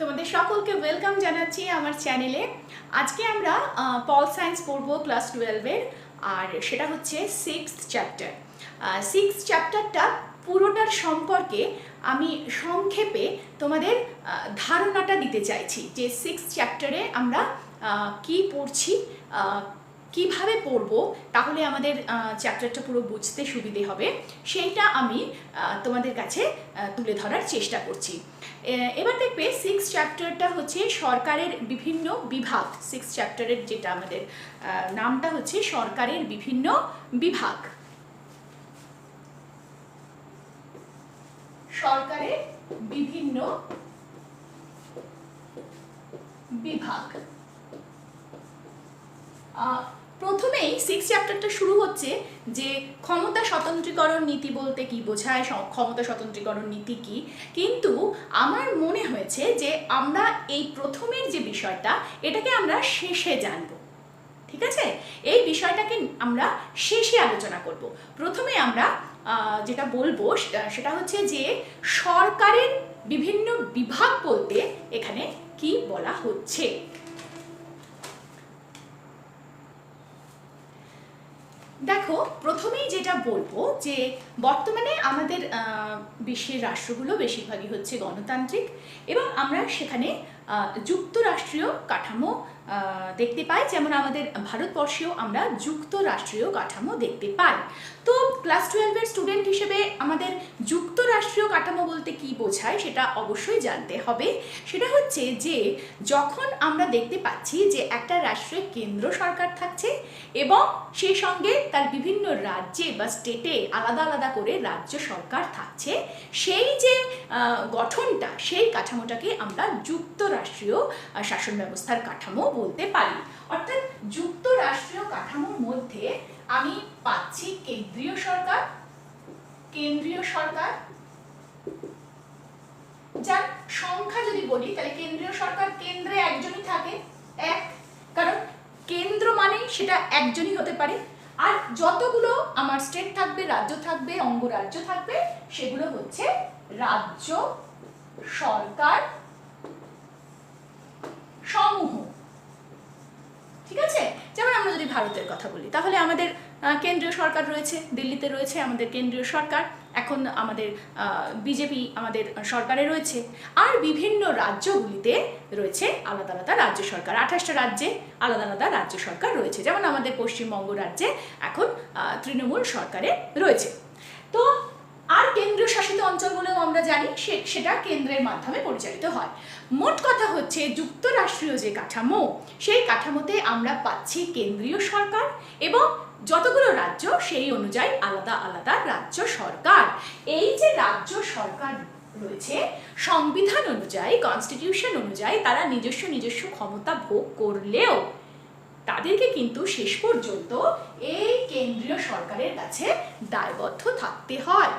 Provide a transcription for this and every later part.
তোমাদের সকলকে ওয়েলকাম জানাচ্ছি আমার চ্যানেলে। আজকে আমরা পল সায়েন্স পড়বো ক্লাস 12-এর, আর সেটা হচ্ছে 6th চ্যাপ্টার। 6th চ্যাপ্টারটা পুরোটার সম্পর্কে আমি সংক্ষেপে তোমাদের ধারণাটা দিতে চাইছি যে 6th চ্যাপ্টারে আমরা কি পড়ছি, কিভাবে পড়ব, তাহলে আমাদের চ্যাপ্টারটা পুরো বুঝতে সুবিধে হবে, সেইটা আমি তোমাদের কাছে তুলে ধরার চেষ্টা করছি। এবার দেখবে 6th চ্যাপ্টারটা হচ্ছে সরকারের বিভিন্ন বিভাগ। 6th চ্যাপ্টারের যেটা আমাদের নামটা হচ্ছে সরকারের বিভিন্ন বিভাগ। সরকারের বিভিন্ন বিভাগ। প্রথমেই 6th চ্যাপ্টারটা শুরু হচ্ছে যে ক্ষমতা স্বতন্ত্রীকরণ নীতি বলতে কি বোঝায়, ক্ষমতা স্বতন্ত্রীকরণ নীতি কি। কিন্তু আমার মনে হয়েছে যে আমরা এই প্রথমের যে বিষয়টা, এটাকে আমরা শেষে জানব। ঠিক আছে, এই বিষয়টাকে আমরা শেষে আলোচনা করব। প্রথমে আমরা যেটা বলবো সেটা হচ্ছে যে সরকারের বিভিন্ন বিভাগ বলতে এখানে কি বলা হচ্ছে। দেখো, প্রথমেই যেটা বলবো যে বর্তমানে আমাদের বিশ্বের রাষ্ট্রগুলো বেশিরভাগই হচ্ছে গণতান্ত্রিক, এবং আমরা সেখানে যুক্তরাষ্ট্রীয় কাঠামো দেখতে পাই। যেমন আমাদের ভারতবর্ষেও আমরা যুক্তরাষ্ট্রীয় কাঠামো দেখতে পাই। তো ক্লাস 12-এর স্টুডেন্ট হিসেবে আমাদের যুক্তরাষ্ট্রীয় কাঠামো বলতে কি বোঝায় সেটা অবশ্যই জানতে হবে। সেটা হচ্ছে যে যখন আমরা দেখতে পাচ্ছি যে একটা রাষ্ট্রে কেন্দ্র সরকার থাকছে এবং সেই সঙ্গে তার বিভিন্ন রাজ্যে বা স্টেটে আলাদা আলাদা করে রাজ্য সরকার থাকছে, সেই যে গঠনটা, সেই কাঠামোটাকে আমরা যুক্তরাষ্ট্রীয় শাসন ব্যবস্থার কাঠামো বলতে পারি। অর্থাৎ যুক্তরাষ্ট্রীয় কাঠামোর মধ্যে আমি পাচ্ছি কেন্দ্রীয় সরকার, যার সংখ্যা যদি বলি তাহলে কেন্দ্রীয় সরকার কেন্দ্রে একজনই থাকে, এক, কারণ কেন্দ্র মানেই সেটা একজনই হতে পারে। আর যতগুলো আমার স্টেট থাকবে, রাজ্য থাকবে, অঙ্গরাজ্য থাকবে, সেগুলো হচ্ছে রাজ্য সরকার সমূহ। ঠিক আছে, যেমন আমরা যদি ভারতের কথা বলি তাহলে আমাদের কেন্দ্রীয় সরকার রয়েছে, দিল্লিতে রয়েছে আমাদের কেন্দ্রীয় সরকার, এখন আমাদের বিজেপি আমাদের সরকারে রয়েছে। আর বিভিন্ন রাজ্যগুলিতে রয়েছে আলাদা আলাদা রাজ্য সরকার, 28টা রাজ্যে আলাদা আলাদা রাজ্য সরকার রয়েছে। যেমন আমাদের পশ্চিমবঙ্গ রাজ্যে এখন তৃণমূল সরকারে রয়েছে। তো আর কেন্দ্রীয় শাসিত অঞ্চলগুলোও আমরা জানি সেটা কেন্দ্রের মাধ্যমে পরিচালিত হয়। মোট কথা হচ্ছে যুক্তরাষ্ট্রীয় যে কাঠামো, সেই কাঠামোতে আমরা পাচ্ছি কেন্দ্রীয় সরকার এবং যতগুলো রাজ্য সেই অনুযায়ী আলাদা আলাদা রাজ্য সরকার। এই যে রাজ্য সরকার রয়েছে, সংবিধান অনুযায়ী, কনস্টিটিউশন অনুযায়ী তারা নিজস্ব ক্ষমতা ভোগ করলেও তাদেরকে কিন্তু শেষ পর্যন্ত এই কেন্দ্রীয় সরকারের কাছে দায়বদ্ধ থাকতে হয়।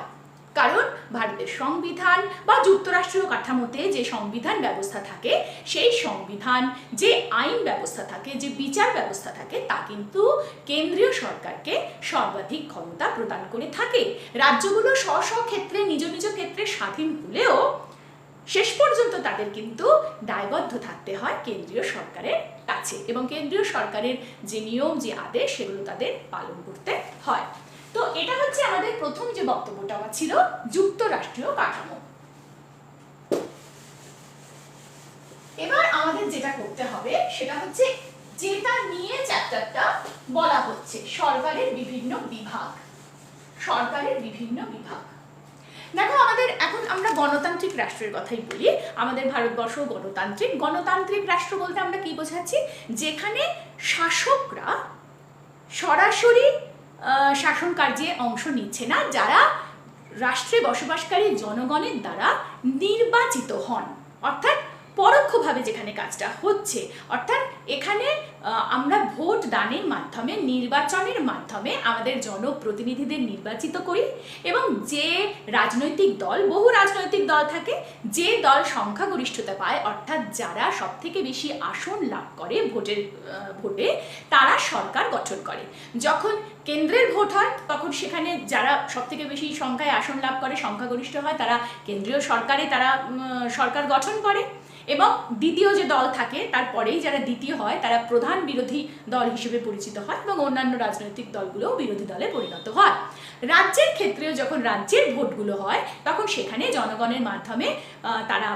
কারণ ভারতের সংবিধান বা যুক্তরাষ্ট্রীয় কাঠামোতে যে সংবিধান ব্যবস্থা থাকে, সেই সংবিধান, যে আইন ব্যবস্থা থাকে, যে বিচার ব্যবস্থা থাকে, তা কিন্তু কেন্দ্রীয় সরকারকে সর্বাধিক ক্ষমতা প্রদান করে থাকে। রাজ্যগুলো স্ব ক্ষেত্রে নিজ ক্ষেত্রে স্বাধীন হলেও শেষ পর্যন্ত তাদের কিন্তু দায়বদ্ধ থাকতে হয় কেন্দ্রীয় সরকারের কাছে, এবং কেন্দ্রীয় সরকারের যে নিয়ম, যে আদেশ, সেগুলো তাদের পালন করতে হয়। তো এটা হচ্ছে আমাদের প্রথম যে বক্তব্যটা ছিল যুক্তরাষ্ট্রীয় কাঠামো। এবার আমাদের যেটা করতে হবে সেটা হচ্ছে যেটা নিয়ে চ্যাপ্টারটা বলা হচ্ছে, সরকারের বিভিন্ন বিভাগ। সরকারের বিভিন্ন বিভাগ। দেখো, আমাদের এখন আমরা গণতান্ত্রিক রাষ্ট্রের কথাই বলি। আমাদের ভারতবর্ষ গণতান্ত্রিক রাষ্ট্র বলতে আমরা কি বোঝাচ্ছি, যেখানে শাসকরা সরাসরি শাসন কার্যে অংশ নিচ্ছে না, যারা রাষ্ট্রে বসবাসকারী জনগণের দ্বারা নির্বাচিত হন। অর্থাৎ পরোক্ষভাবে যেখানে কাজটা হচ্ছে, অর্থাৎ এখানে আমরা ভোট দানের মাধ্যমে, নির্বাচনের মাধ্যমে আমাদের জনপ্রতিনিধিদের নির্বাচিত করি, এবং যে রাজনৈতিক দল, বহু রাজনৈতিক দল থাকে, যে দল সংখ্যাগরিষ্ঠতা পায়, অর্থাৎ যারা সব থেকে বেশি আসন লাভ করে ভোটে, তারা সরকার গঠন করে। যখন কেন্দ্রের ভোট হয় তখন সেখানে যারা সবথেকে বেশি সংখ্যায় আসন লাভ করে, সংখ্যাগরিষ্ঠ হয়, তারা কেন্দ্রীয় সরকারে তারা সরকার গঠন করে, এবং দ্বিতীয় যে দল থাকে তারপরেই যারা দ্বিতীয় হয় তারা প্রধান বিরোধী দল হিসেবে পরিচিত হয় এবং অন্যান্য রাজনৈতিক দলগুলোও বিরোধী দলে পরিণত হয়। রাজ্যের ক্ষেত্রেও যখন রাজ্যের ভোটগুলো হয় তখন সেখানে জনগণের মাধ্যমে তারা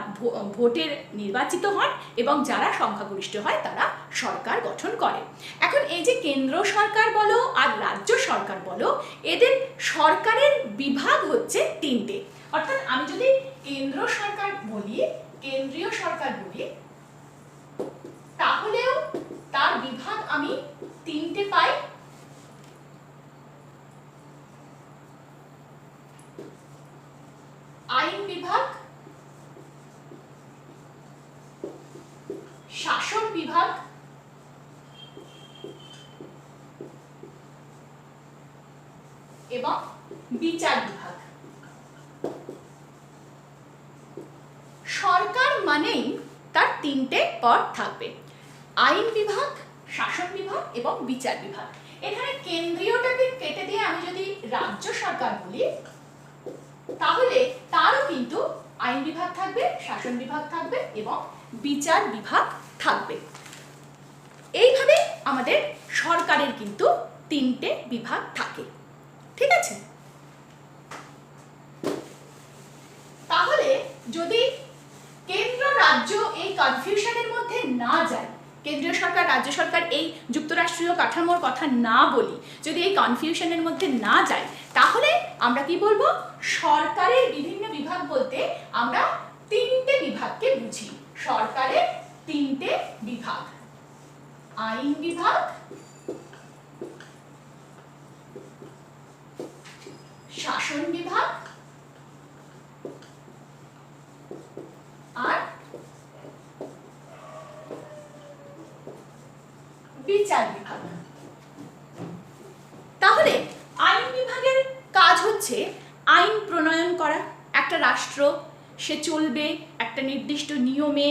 ভোটের নির্বাচিত হন এবং যারা সংখ্যাগরিষ্ঠ হয় তারা সরকার গঠন করে। এখন এই যে কেন্দ্র সরকার বলো আর রাজ্য সরকার বলো, এদের সরকারের বিভাগ হচ্ছে তিনটে। অর্থাৎ আমি যদি কেন্দ্র সরকার বলি, কেন্দ্রীয় সরকার বলি, তাহলেও তার বিভাগ আমি তিনটে পাই। আইন বিভাগ, শাসন বিভাগ এবং বিচার বিভাগ। সরকার মানেই তার তিনটে পদ থাকবে, আইন বিভাগ, শাসন বিভাগ এবং বিচার বিভাগ। এখানে কেন্দ্রীয়টাকে কেটে দিয়ে আমি যদি রাজ্য সরকার বলি, তাহলে তারও কিন্তু আইন বিভাগ থাকবে, শাসন বিভাগ থাকবে এবং বিচার বিভাগ থাকবে। এইভাবে আমাদের সরকারের কিন্তু তিনটে বিভাগ থাকে, ঠিক আছে? তাহলে যদি কেন্দ্র রাজ্য এই কনফিউশনের মধ্যে না যায়, কেন্দ্রীয় সরকার রাজ্য সরকার এই যুক্তরাষ্ট্রীয় কাঠামোর কথা না বলি, যদি এই কনফিউশনের মধ্যে না যায়, তাহলে আমরা কি বলবো? সরকারের বিভিন্ন বিভাগ বলতে আমরা তিনটে বিভাগকে বুঝি। সরকারের তিনটে বিভাগ, আইন বিভাগ, শাসন বিভাগ আর বিচার বিভাগ। তাহলে আইন বিভাগের কাজ হচ্ছে আইন প্রণয়ন করা। একটা রাষ্ট্র সে চলবে একটা নির্দিষ্ট নিয়মে,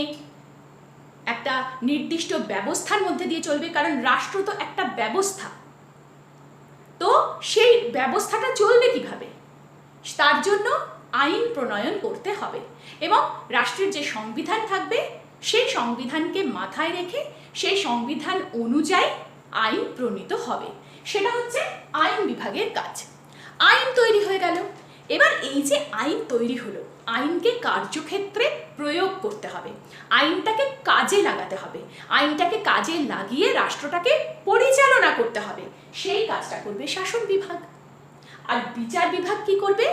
একটা নির্দিষ্ট ব্যবস্থার মধ্যে দিয়ে চলবে, কারণ রাষ্ট্র তো একটা ব্যবস্থা। তো সেই ব্যবস্থাটা চলবে কিভাবে, তার জন্য আইন প্রণয়ন করতে হবে এবং রাষ্ট্রের যে সংবিধান থাকবে সেই সংবিধানকে মাথায় রেখে সেই সংবিধান অনুযায়ী আইন প্রণীত হবে। সেটা হচ্ছে আইন বিভাগের কাজ। আইন তৈরি হয়ে গেল, এবার এই যে আইন তৈরি হলো, আইনকে কার্যক্ষেত্রে প্রয়োগ করতে হবে, আইনটাকে কাজে লাগাতে হবে, আইনটাকে কাজে লাগিয়ে রাষ্ট্রটাকে পরিচালনা করতে হবে। সেই কাজটা করবে শাসন বিভাগ। আর বিচার বিভাগ কি করবে?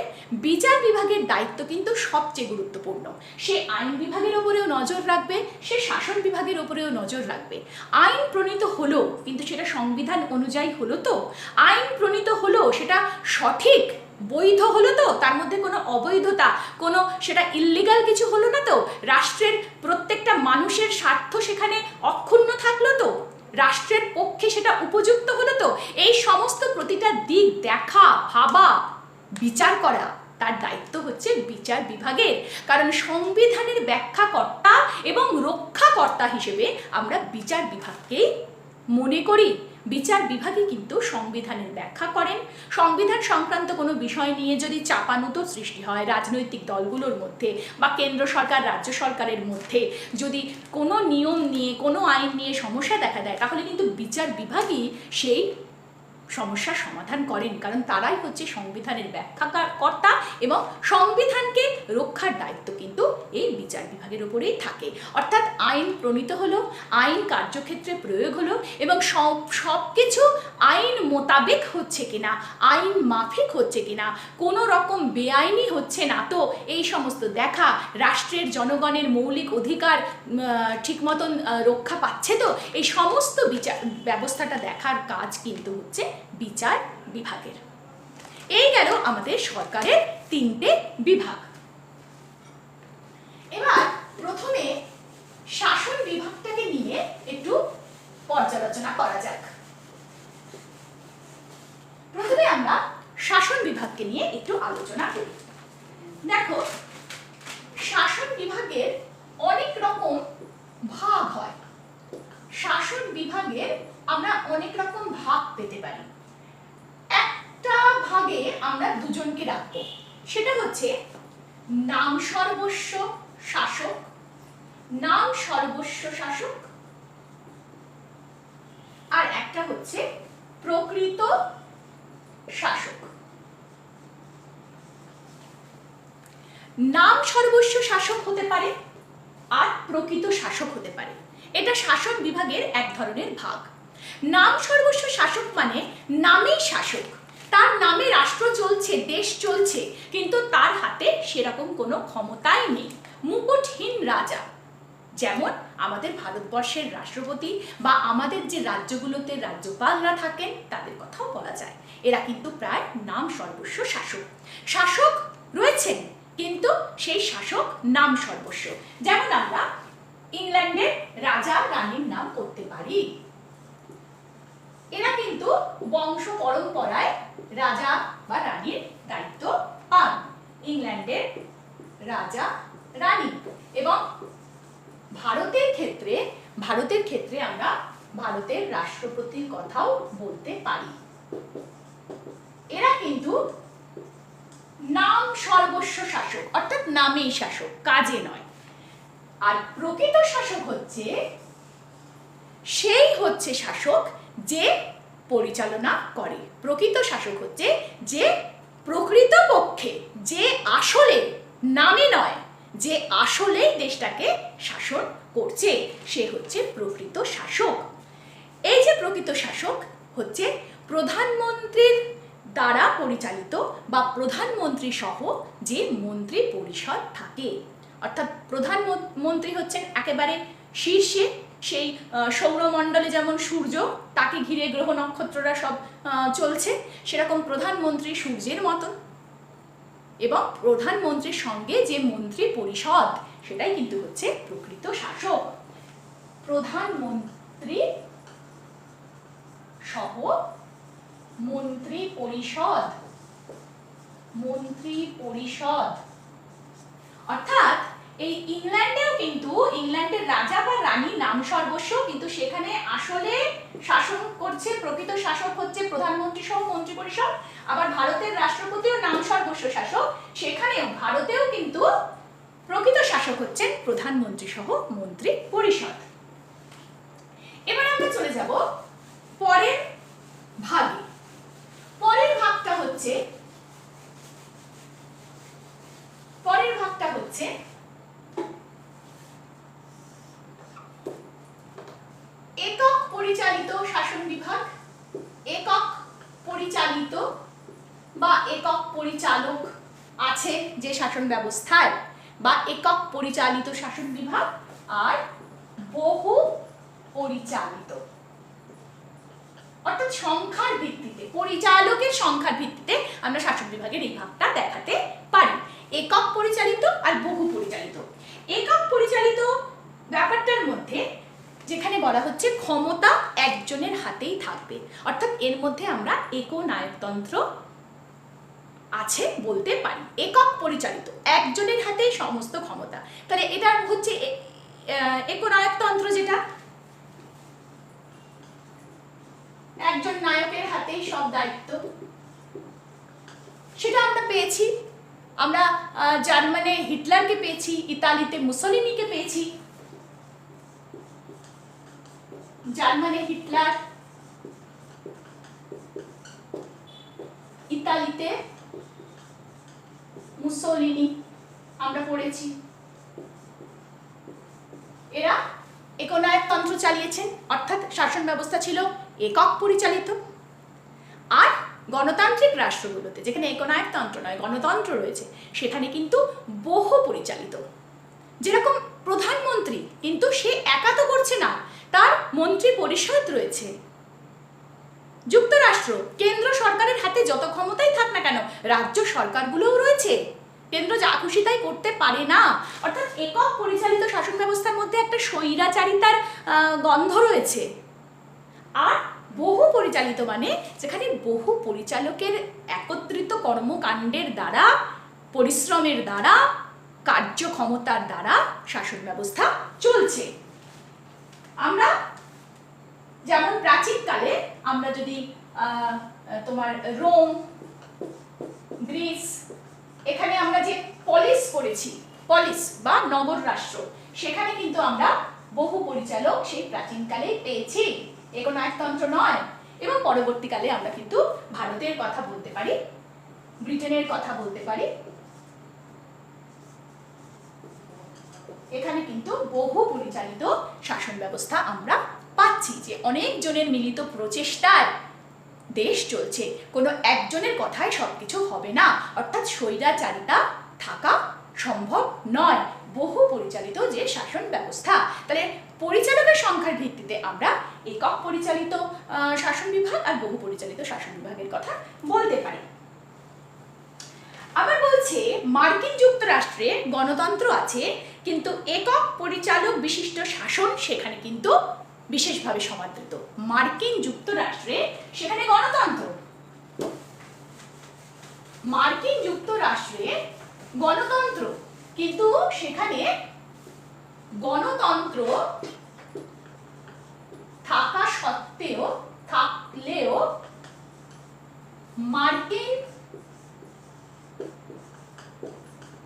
বিচার বিভাগের দায়িত্ব কিন্তু সবচেয়ে গুরুত্বপূর্ণ। সে আইন বিভাগের উপরেও নজর রাখবে, সে শাসন বিভাগের উপরেও নজর রাখবে। আইন প্রণীত হলো কিন্তু সেটা সংবিধান অনুযায়ী হলো তো? আইন প্রণীত হলো সেটা সঠিক বৈধ হলো তো? তার মধ্যে কোনো অবৈধতা, কোনো সেটা ইল্লিগাল কিছু হলো না তো? রাষ্ট্রের প্রত্যেকটা মানুষের স্বার্থ সেখানে অক্ষুণ্ণ থাকলো তো? রাষ্ট্রের পক্ষে সেটা উপযুক্ত হলো তো? এই সমস্ত প্রতিটা দিক দেখা, ভাবা, বিচার করা তার দায়িত্ব হচ্ছে বিচার বিভাগের। কারণ সংবিধানের ব্যাখ্যাকর্তা এবং রক্ষাকর্তা হিসেবে আমরা বিচার বিভাগকেই মনে করি। বিচার বিভাগই কিন্তু সংবিধানের ব্যাখ্যা করেন। সংবিধান সংক্রান্ত কোনো বিষয় নিয়ে যদি চাপানুতো সৃষ্টি হয় রাজনৈতিক দলগুলোর মধ্যে বা কেন্দ্র সরকার রাজ্য সরকারের মধ্যে, যদি কোনো নিয়ম নিয়ে কোনো আইন নিয়ে সমস্যা দেখা দেয়, তাহলে কিন্তু বিচার বিভাগই সেই সমস্যার সমাধান করেন, কারণ তারাই হচ্ছে সংবিধানের ব্যাখ্যাকর্তা এবং সংবিধানকে রক্ষার দায়িত্ব কিন্তু এই বিচার বিভাগের উপরেই থাকে। অর্থাৎ আইন প্রণীত হলো, আইন কার্যক্ষেত্রে প্রয়োগ হলো এবং সব কিছু আইন মোতাবেক হচ্ছে কিনা, আইন মাফিক হচ্ছে কিনা, কোনো রকম বেআইনি হচ্ছে না তো, এই সমস্ত দেখা, রাষ্ট্রের জনগণের মৌলিক অধিকার ঠিক মতন রক্ষা পাচ্ছে তো, এই সমস্ত বিচার ব্যবস্থাটা দেখার কাজ কিন্তু হচ্ছে বিচার বিভাগের। এই গেল আমাদের সরকারের তিনটে বিভাগ। এবার প্রথমে শাসন বিভাগটাকে নিয়ে একটু পর্যালোচনা করা যাক। প্রথমে আমরা শাসন বিভাগকে নিয়ে একটু আলোচনা করি। দেখো, শাসন বিভাগের অনেক রকম ভাগ হয়। শাসন বিভাগের আমরা অনেক রকম ভাগ পেতে পারি। ভাগে আমরা দুজনকে রাখবো, সেটা হচ্ছে নাম সর্বস্ব শাসক, নাম সর্বস্ব শাসক, আর একটা হচ্ছে প্রকৃত শাসক। নাম সর্বস্ব শাসক হতে পারে আর প্রকৃত শাসক হতে পারে, এটা শাসক বিভাগের এক ধরনের ভাগ। নাম সর্বস্ব শাসক মানে নামেই শাসক, তার নামে রাষ্ট্র চলছে, দেশ চলছে, কিন্তু তার হাতে সেরকম কোনো ক্ষমতাই নেই, মুকুটহীন রাজা। যেমন আমাদের ভারতবর্ষের রাষ্ট্রপতি বা আমাদের যে রাজ্যগুলোতে রাজ্যপালরা থাকেন তাদের কথাও বলা যায়, এরা কিন্তু প্রায় নাম সর্বস্ব শাসক। শাসক রয়েছেন কিন্তু সেই শাসক নাম সর্বস্ব। যেমন আমরা ইংল্যান্ডের রাজা রানীর নাম করতে পারি, এরা কিন্তু বংশ পরম্পরায় রাজা বা রানীর দায়িত্ব পান, ইংল্যান্ডের রাজা রানী। এবং ভারতের ক্ষেত্রে আমরা ভারতের রাষ্ট্রপতির কথাও বলতে পারি, এরা কিন্তু নাম সর্বস্ব শাসক, অর্থাৎ নামেই শাসক, কাজে নয়। আর প্রকৃত শাসক সেই হচ্ছে শাসক যে পরিচালনা করে। প্রকৃত শাসক হচ্ছে যে প্রকৃত পক্ষে, যে আসলে নামে নয়, যে আসলে দেশটাকে শাসন করছে, সে হচ্ছে প্রকৃত শাসক। এই যে প্রকৃত শাসক হচ্ছে প্রধানমন্ত্রীর দ্বারা পরিচালিত বা প্রধানমন্ত্রী সহ যে মন্ত্রী পরিষদ থাকে, অর্থাৎ প্রধানমন্ত্রী হচ্ছেন একেবারে শীর্ষে, সেই সৌরমণ্ডলে যেমন সূর্য, তাকে ঘিরে গ্রহ নক্ষত্ররা সব চলছে, সেরকম প্রধানমন্ত্রী সূর্যের মতন। এবং প্রধানমন্ত্রীর সঙ্গে যে মন্ত্রী পরিষদ, সেটাই কিন্তু হচ্ছে প্রকৃত শাসক। প্রধানমন্ত্রী সহ মন্ত্রী পরিষদ, মন্ত্রী পরিষদ। অর্থাৎ এই ইংল্যান্ডেও কিন্তু ইংল্যান্ডের রাজা বা রানী নাম সর্বস্ব, কিন্তু সেখানে আসলে শাসন করছে, প্রকৃত শাসক হচ্ছে প্রধানমন্ত্রী সহ মন্ত্রী পরিষদ। আবার ভারতের রাষ্ট্রপতিও নাম সর্বস্ব শাসক, সেখানেও ভারতেও কিন্তু প্রকৃত শাসক হচ্ছেন প্রধানমন্ত্রী সহ মন্ত্রী পরিষদ। এবার আমরা চলে যাব পরের ভাগে। পরের ভাগটা হচ্ছে একক পরিচালিত শাসন বিভাগ, একক পরিচালিত বা একক পরিচালক আছে যে শাসন ব্যবস্থায়, বা একক পরিচালিত শাসন বিভাগ, আর বহু পরিচালিত, অর্থাৎ সংখ্যার ভিত্তিতে, পরিচালকের সংখ্যার ভিত্তিতে আমরা শাসন বিভাগের এই ভাগটা দেখাতে পারি। একক পরিচালিত আর বহু পরিচালিত। একক পরিচালিত ব্যাপারটার মধ্যে যেখানে বলা হচ্ছে ক্ষমতা একজনের হাতেই থাকবে, অর্থাৎ এর মধ্যে আমরা একনায়কতন্ত্র আছে বলতে পারি। একক পরিচালিত, একজনের হাতেই সমস্ত ক্ষমতা, তাহলে এটা হচ্ছে একনায়কতন্ত্র, যেটা একজন নায়কের হাতেই সব দায়িত্ব, সেটা আমরা পেয়েছি। আমরা জার্মানে হিটলারকে পেয়েছি, ইতালিতে মুসোলিনিকে পেয়েছি। জার্মানে হিটলার, ইতালিতে মুসোলিনি আমরা পড়েছি। এরা একনায়কতন্ত্র চালিয়েছেন, অর্থাৎ শাসন ব্যবস্থা ছিল একক পরিচালিত। আর গণতান্ত্রিক রাষ্ট্রগুলোতে, যেখানে একনায়কতন্ত্র নয়, গণতন্ত্র রয়েছে, সেখানে কিন্তু বহু পরিচালিত। যেরকম প্রধানমন্ত্রী, কিন্তু সে একা তো করছে না, তার মন্ত্রী পরিষদ রয়েছে। যুক্তরাষ্ট্র, কেন্দ্র সরকারের হাতে যত ক্ষমতাই থাক না কেন, রাজ্য সরকারগুলোও রয়েছে, কেন্দ্র যা খুশি তাই করতে পারে না। অর্থাৎ একক পরিচালিত শাসন ব্যবস্থার মধ্যে একটা স্বৈরাচারিতার গন্ধ রয়েছে। আর বহু পরিচালিত মানে যেখানে বহু পরিচালকের একত্রিত কর্মকাণ্ডের দ্বারা, পরিশ্রমের দ্বারা, কার্যক্ষমতার দ্বারা শাসন ব্যবস্থা চলছে। আমরা যেমন প্রাচীনকালে আমরা যদি তোমার রোম, গ্রিস, এখানে আমরা যে পলিস করেছি, পলিস বা নগর রাষ্ট্র, সেখানে কিন্তু আমরা বহু পরিচালক সেই প্রাচীনকালে পেয়েছি, এ কোনো একতন্ত্র নয়। এবং পরবর্তীকালে আমরা কিন্তু ভারতের কথা বলতে পারি, ব্রিটেনের কথা বলতে পারি, এখানে কিন্তু বহু পরিচালিত শাসন ব্যবস্থা আমরা পাচ্ছি, যে অনেক জনের মিলিত প্রচেষ্টায় দেশ চলছে, কোনো একজনের কথায় সবকিছু হবে না, অর্থাৎ স্বৈরাচারিতা থাকা সম্ভব নয়, বহু পরিচালিত যে শাসন ব্যবস্থা। তাহলে পরিচালকের সংখ্যার ভিত্তিতে আমরা একক পরিচালিত শাসন বিভাগ আর বহু পরিচালিত শাসন বিভাগের কথা বলতে পারি। আবার বলছে মার্কিন যুক্তরাষ্ট্রে গণতন্ত্র আছে, কিন্তু একক পরিচালক বিশিষ্ট শাসন সেখানে কিন্তু বিশেষভাবে সমাদৃত। মার্কিন যুক্তরাষ্ট্রে সেখানে গণতন্ত্র, মার্কিন যুক্তরাষ্ট্রে গণতন্ত্র, কিন্তু সেখানে গণতন্ত্র থাকা সত্ত্বেও, থাকলেও মার্কিন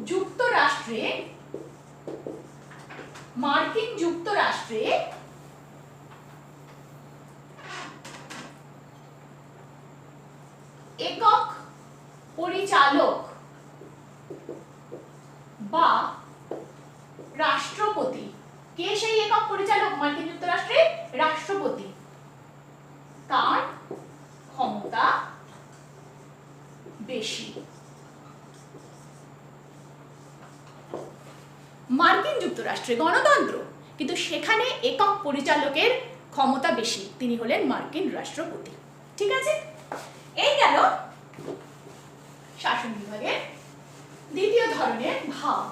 যুক্তরাষ্ট্রে একক পরিচালক বা রাষ্ট্রপতি, কে সেই একক পরিচালক মার্কিন যুক্তরাষ্ট্রে? রাষ্ট্রপতি, তার ক্ষমতা বেশি। মার্কিন যুক্তরাষ্ট্রে গণতন্ত্র, কিন্তু সেখানে একক পরিচালকের ক্ষমতা বেশি, তিনি হলেন মার্কিন রাষ্ট্রপতি। ঠিক আছে, এই গেল শাসন বিভাগের দ্বিতীয় ধরনের ভাগ।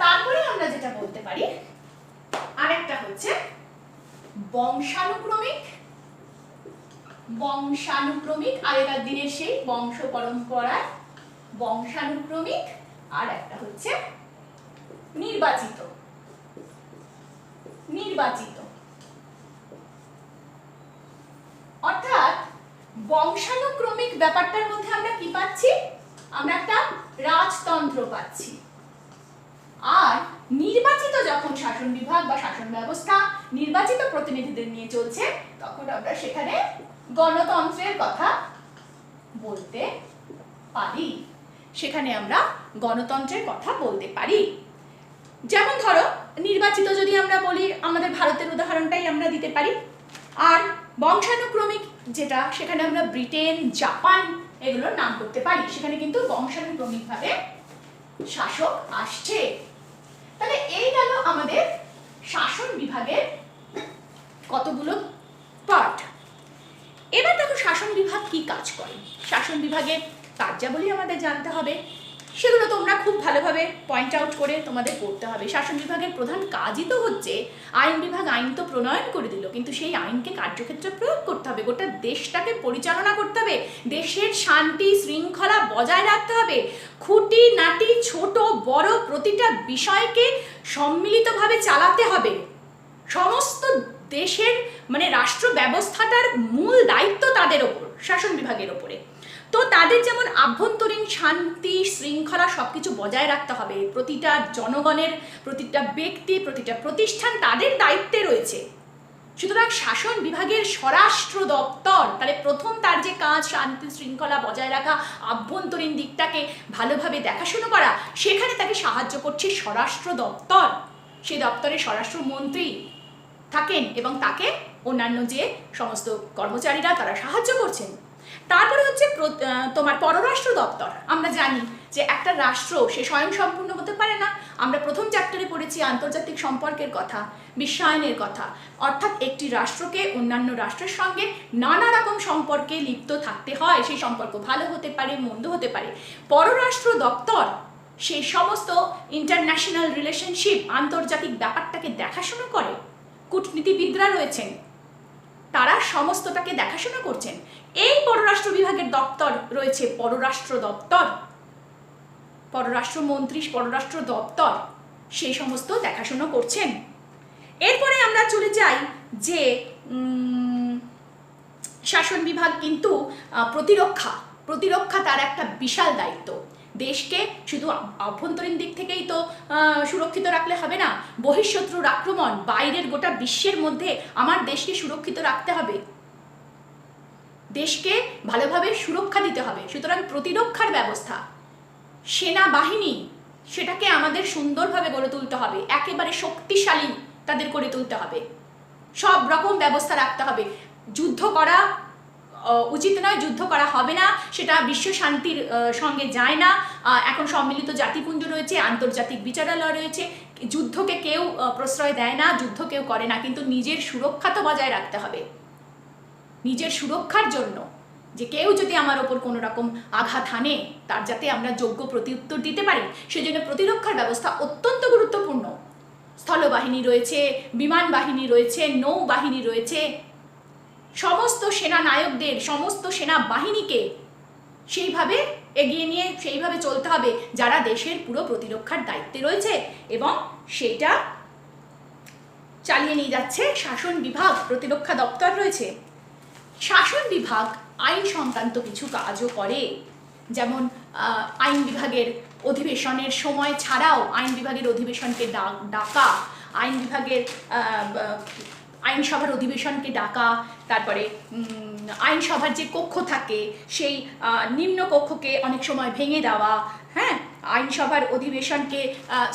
তারপরে আমরা যেটা বলতে পারি আরেকটা হচ্ছে বংশানুক্রমিক। বংশানুক্রমিক, আগেকার দিনের সেই বংশ পরম্পরায় বংশানুক্রমিক, আর একটা হচ্ছে নির্বাচিত। নির্বাচিত অর্থাৎ বংশানুক্রমিক ব্যাপারটার মধ্যে আমরা কি পাচ্ছি? আমরা একটা রাজতন্ত্র পাচ্ছি। আর নির্বাচিত যখন শাসন বিভাগ বা শাসন ব্যবস্থা নির্বাচিত প্রতিনিধিদের নিয়ে চলছে, তখন আমরা সেখানে গণতন্ত্রের কথা বলতে পারি। সেখানে আমরা গণতন্ত্রের কথা বলতে পারি। যেমন ধরো নির্বাচিত যদি আমরা বলি, আমাদের ভারতের উদাহরণটাই আমরা দিতে পারি। আর বংশানুক্রমিক যেটা, সেখানে আমরা ব্রিটেন, জাপান এগুলোর নাম করতে পারি। সেখানে কিন্তু বংশানুক্রমিকভাবে শাসক আসছে। তাহলে এই গেল আমাদের শাসন বিভাগের কতগুলো পার্ট। এবার দেখো শাসন বিভাগ কি কাজ করে। শাসন বিভাগের কার্যাবলী আমাদের জানতে হবে, সেগুলো তোমরা খুব ভালোভাবে পয়েন্ট আউট করে তোমাদের পড়তে হবে। শাসন বিভাগের প্রধান কাজই তো হচ্ছে, আইন বিভাগ আইন তো প্রণয়ন করে দিল, কিন্তু সেই আইনকে কার্যক্ষেত্রে প্রয়োগ করতে হবে, গোটা দেশটাকে পরিচালনা করতে হবে, দেশের শান্তি শৃঙ্খলা বজায় রাখতে হবে, খুঁটি নাটি ছোট বড় প্রতিটা বিষয়কে সম্মিলিতভাবে চালাতে হবে। সমস্ত দেশের মানে রাষ্ট্র ব্যবস্থাটার মূল দায়িত্ব তাদের ওপর, শাসন বিভাগের ওপরে। তো তাদের যেমন আভ্যন্তরীণ শান্তি শৃঙ্খলা সবকিছু বজায় রাখতে হবে, প্রতিটা জনগণের, প্রতিটা ব্যক্তি, প্রতিটা প্রতিষ্ঠান তাদের দায়িত্বে রয়েছে। সুতরাং শাসন বিভাগের স্বরাষ্ট্র দপ্তর, তাহলে প্রথম তার যে কাজ শান্তি শৃঙ্খলা বজায় রাখা, আভ্যন্তরীণ দিকটাকে ভালোভাবে দেখাশোনা করা, সেখানে তাকে সাহায্য করছে স্বরাষ্ট্র দপ্তর। সেই দপ্তরে স্বরাষ্ট্রমন্ত্রী থাকেন এবং তাকে অন্যান্য যে সমস্ত কর্মচারীরা তারা সাহায্য করছেন। তারপরে হচ্ছে তোমার পররাষ্ট্র দপ্তর। আমরা জানি যে একটা রাষ্ট্র সে স্বয়ংসম্পূর্ণ হতে পারে না। আমরা প্রথম চ্যাপ্টারে পড়েছি আন্তর্জাতিক সম্পর্কের কথা, বিশ্বায়নের কথা, অর্থাৎ একটি রাষ্ট্রকে অন্যান্য রাষ্ট্রের সঙ্গে নানা রকম সম্পর্কে লিপ্ত থাকতে হয়। সেই সম্পর্ক ভালো হতে পারে, মন্দ হতে পারে। পররাষ্ট্র দপ্তর সেই সমস্ত ইন্টারন্যাশনাল রিলেশনশিপ, আন্তর্জাতিক ব্যাপারটাকে দেখাশোনা করে। কূটনীতিবিদরা রয়েছেন, তারা সমস্তটাকে দেখাশোনা করছেন। এই পররাষ্ট্র বিভাগের দপ্তর রয়েছে পররাষ্ট্র দপ্তর, পররাষ্ট্রমন্ত্রী পররাষ্ট্র দপ্তর সেই সমস্ত দেখাশোনা করছেন। এরপরে আমরা চলে যাই যে শাসন বিভাগ কিন্তু প্রতিরক্ষা প্রতিরক্ষা তার একটা বিশাল দায়িত্ব। দেশকে শুধু অভ্যন্তরীণ দিক থেকেই তো সুরক্ষিত রাখলে হবে না, বহিঃশত্রুর আক্রমণ, বাইরের গোটা বিশ্বের মধ্যে আমার দেশকে সুরক্ষিত রাখতে হবে, দেশকে ভালোভাবে সুরক্ষা দিতে হবে। সুতরাং প্রতিরক্ষার ব্যবস্থা, সেনাবাহিনী, সেটাকে আমাদের সুন্দরভাবে গড়ে তুলতে হবে, একেবারে শক্তিশালী তাদের করে তুলতে হবে, সব রকম ব্যবস্থা রাখতে হবে। যুদ্ধ করা উচিত নয়, যুদ্ধ করা হবে না, সেটা বিশ্ব শান্তির সঙ্গে যায় না। এখন সম্মিলিত জাতিপুঞ্জ রয়েছে, আন্তর্জাতিক বিচারালয় রয়েছে, যুদ্ধকে কেউ প্রশ্রয় দেয় না, যুদ্ধ কেউ করে না, কিন্তু নিজের সুরক্ষা তো বজায় রাখতে হবে। নিজের সুরক্ষার জন্য, যে কেউ যদি আমার ওপর কোনো রকম আঘাত হানে তার যাতে আমরা যোগ্য প্রত্যুত্তর দিতে পারি, সেজন্য প্রতিরক্ষার ব্যবস্থা অত্যন্ত গুরুত্বপূর্ণ। স্থলবাহিনী রয়েছে, বিমান বাহিনী রয়েছে, নৌবাহিনী রয়েছে, সমস্ত সেনা নায়কদের, সমস্ত সেনা বাহিনীকে সেইভাবে এগিয়ে নিয়ে সেইভাবে চলতে হবে যারা দেশের পুরো প্রতিরক্ষার দায়িত্বে রয়েছে, এবং সেটা চালিয়ে নিয়ে যাচ্ছে শাসন বিভাগ, প্রতিরক্ষা দপ্তর রয়েছে। শাসন বিভাগ আইন সংক্রান্ত কিছু কাজও করে, যেমন আইন বিভাগের অধিবেশনের সময় ছাড়াও আইন বিভাগের অধিবেশনকে ডাকা, আইন বিভাগের আইনসভার অধিবেশনকে ডাকা, তারপরে আইনসভার যে কক্ষ থাকে সেই নিম্ন কক্ষকে অনেক সময় ভেঙে দেওয়া, হ্যাঁ, আইনসভার অধিবেশনকে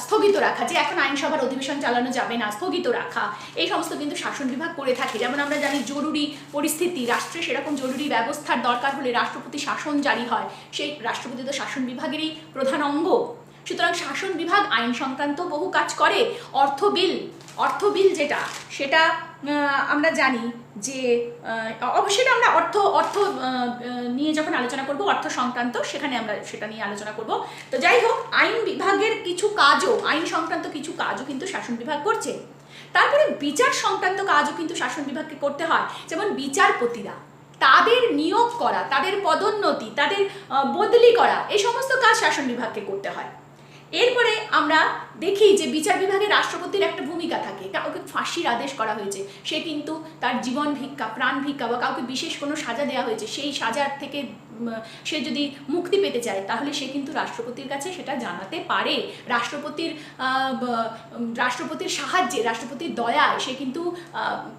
স্থগিত রাখা, যে এখন আইনসভার অধিবেশন চালানো যাবে না, স্থগিত রাখা, এই সমস্ত কিন্তু শাসন বিভাগ করে থাকে। যেমন আমরা জানি জরুরি পরিস্থিতি, রাষ্ট্রে সেরকম জরুরি ব্যবস্থার দরকার হলে রাষ্ট্রপতি শাসন জারি হয়, সেই রাষ্ট্রপতি তো শাসন বিভাগেরই প্রধান অঙ্গ। সুতরাং শাসন বিভাগ আইন সংক্রান্ত বহু কাজ করে। অর্থ বিল যেটা, সেটা আমরা জানি যে অবশ্যই আমরা অর্থ নিয়ে যখন আলোচনা করব, অর্থ সংক্রান্ত, সেখানে আমরা সেটা নিয়ে আলোচনা করব। তো যাই হোক, আইন বিভাগের কিছু কাজও, আইন সংক্রান্ত কিছু কাজও কিন্তু শাসন বিভাগ করছে। তারপরে বিচার সংক্রান্ত কাজও কিন্তু শাসন বিভাগকে করতে হয়। যেমন বিচারপতিরা, তাদের নিয়োগ করা, তাদের পদোন্নতি, তাদের বদলি করা, এই সমস্ত কাজ শাসন বিভাগকে করতে হয়। এরপরে আমরা দেখি যে বিচার বিভাগে রাষ্ট্রপতির একটা ভূমিকা থাকে। কাউকে ফাঁসির আদেশ করা হয়েছে, সে কিন্তু তার জীবন ভিক্ষা, প্রাণ ভিক্ষা, বা কাউকে বিশেষ কোনো সাজা দেওয়া হয়েছে, সেই সাজার থেকে সে যদি মুক্তি পেতে চায় তাহলে সে কিন্তু রাষ্ট্রপতির কাছে সেটা জানাতে পারে। রাষ্ট্রপতির সাহায্যে, রাষ্ট্রপতির দয়ায় সে কিন্তু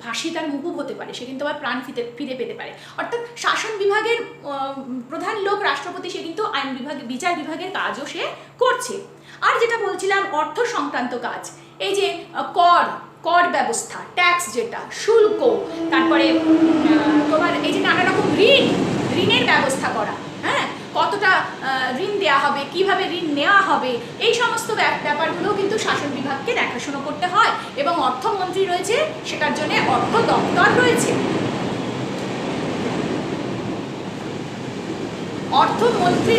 ফাঁসি তার মুকুব হতে পারে, সে কিন্তু আবার প্রাণ ফিরে পেতে পারে। অর্থাৎ শাসন বিভাগের প্রধান লোক রাষ্ট্রপতি, সে কিন্তু আইন বিভাগে, বিচার বিভাগের কাজও সে করছে। আর যেটা বলছিলাম অর্থ সংক্রান্ত কাজ, এই যে কর ব্যবস্থা, ট্যাক্স, যেটা শুল্ক, তারপরে তোমার এই যে নানা রকম ঋণের ব্যবস্থা করা, হ্যাঁ, কতটা ঋণ দেওয়া হবে, কিভাবে ঋণ নেওয়া হবে, এই সমস্ত ব্যাপারগুলো কিন্তু শাসন বিভাগকে দেখাশোনা করতে হয়। এবং অর্থমন্ত্রী রয়েছে, সেটার জন্য অর্থ দপ্তর রয়েছে। অর্থমন্ত্রী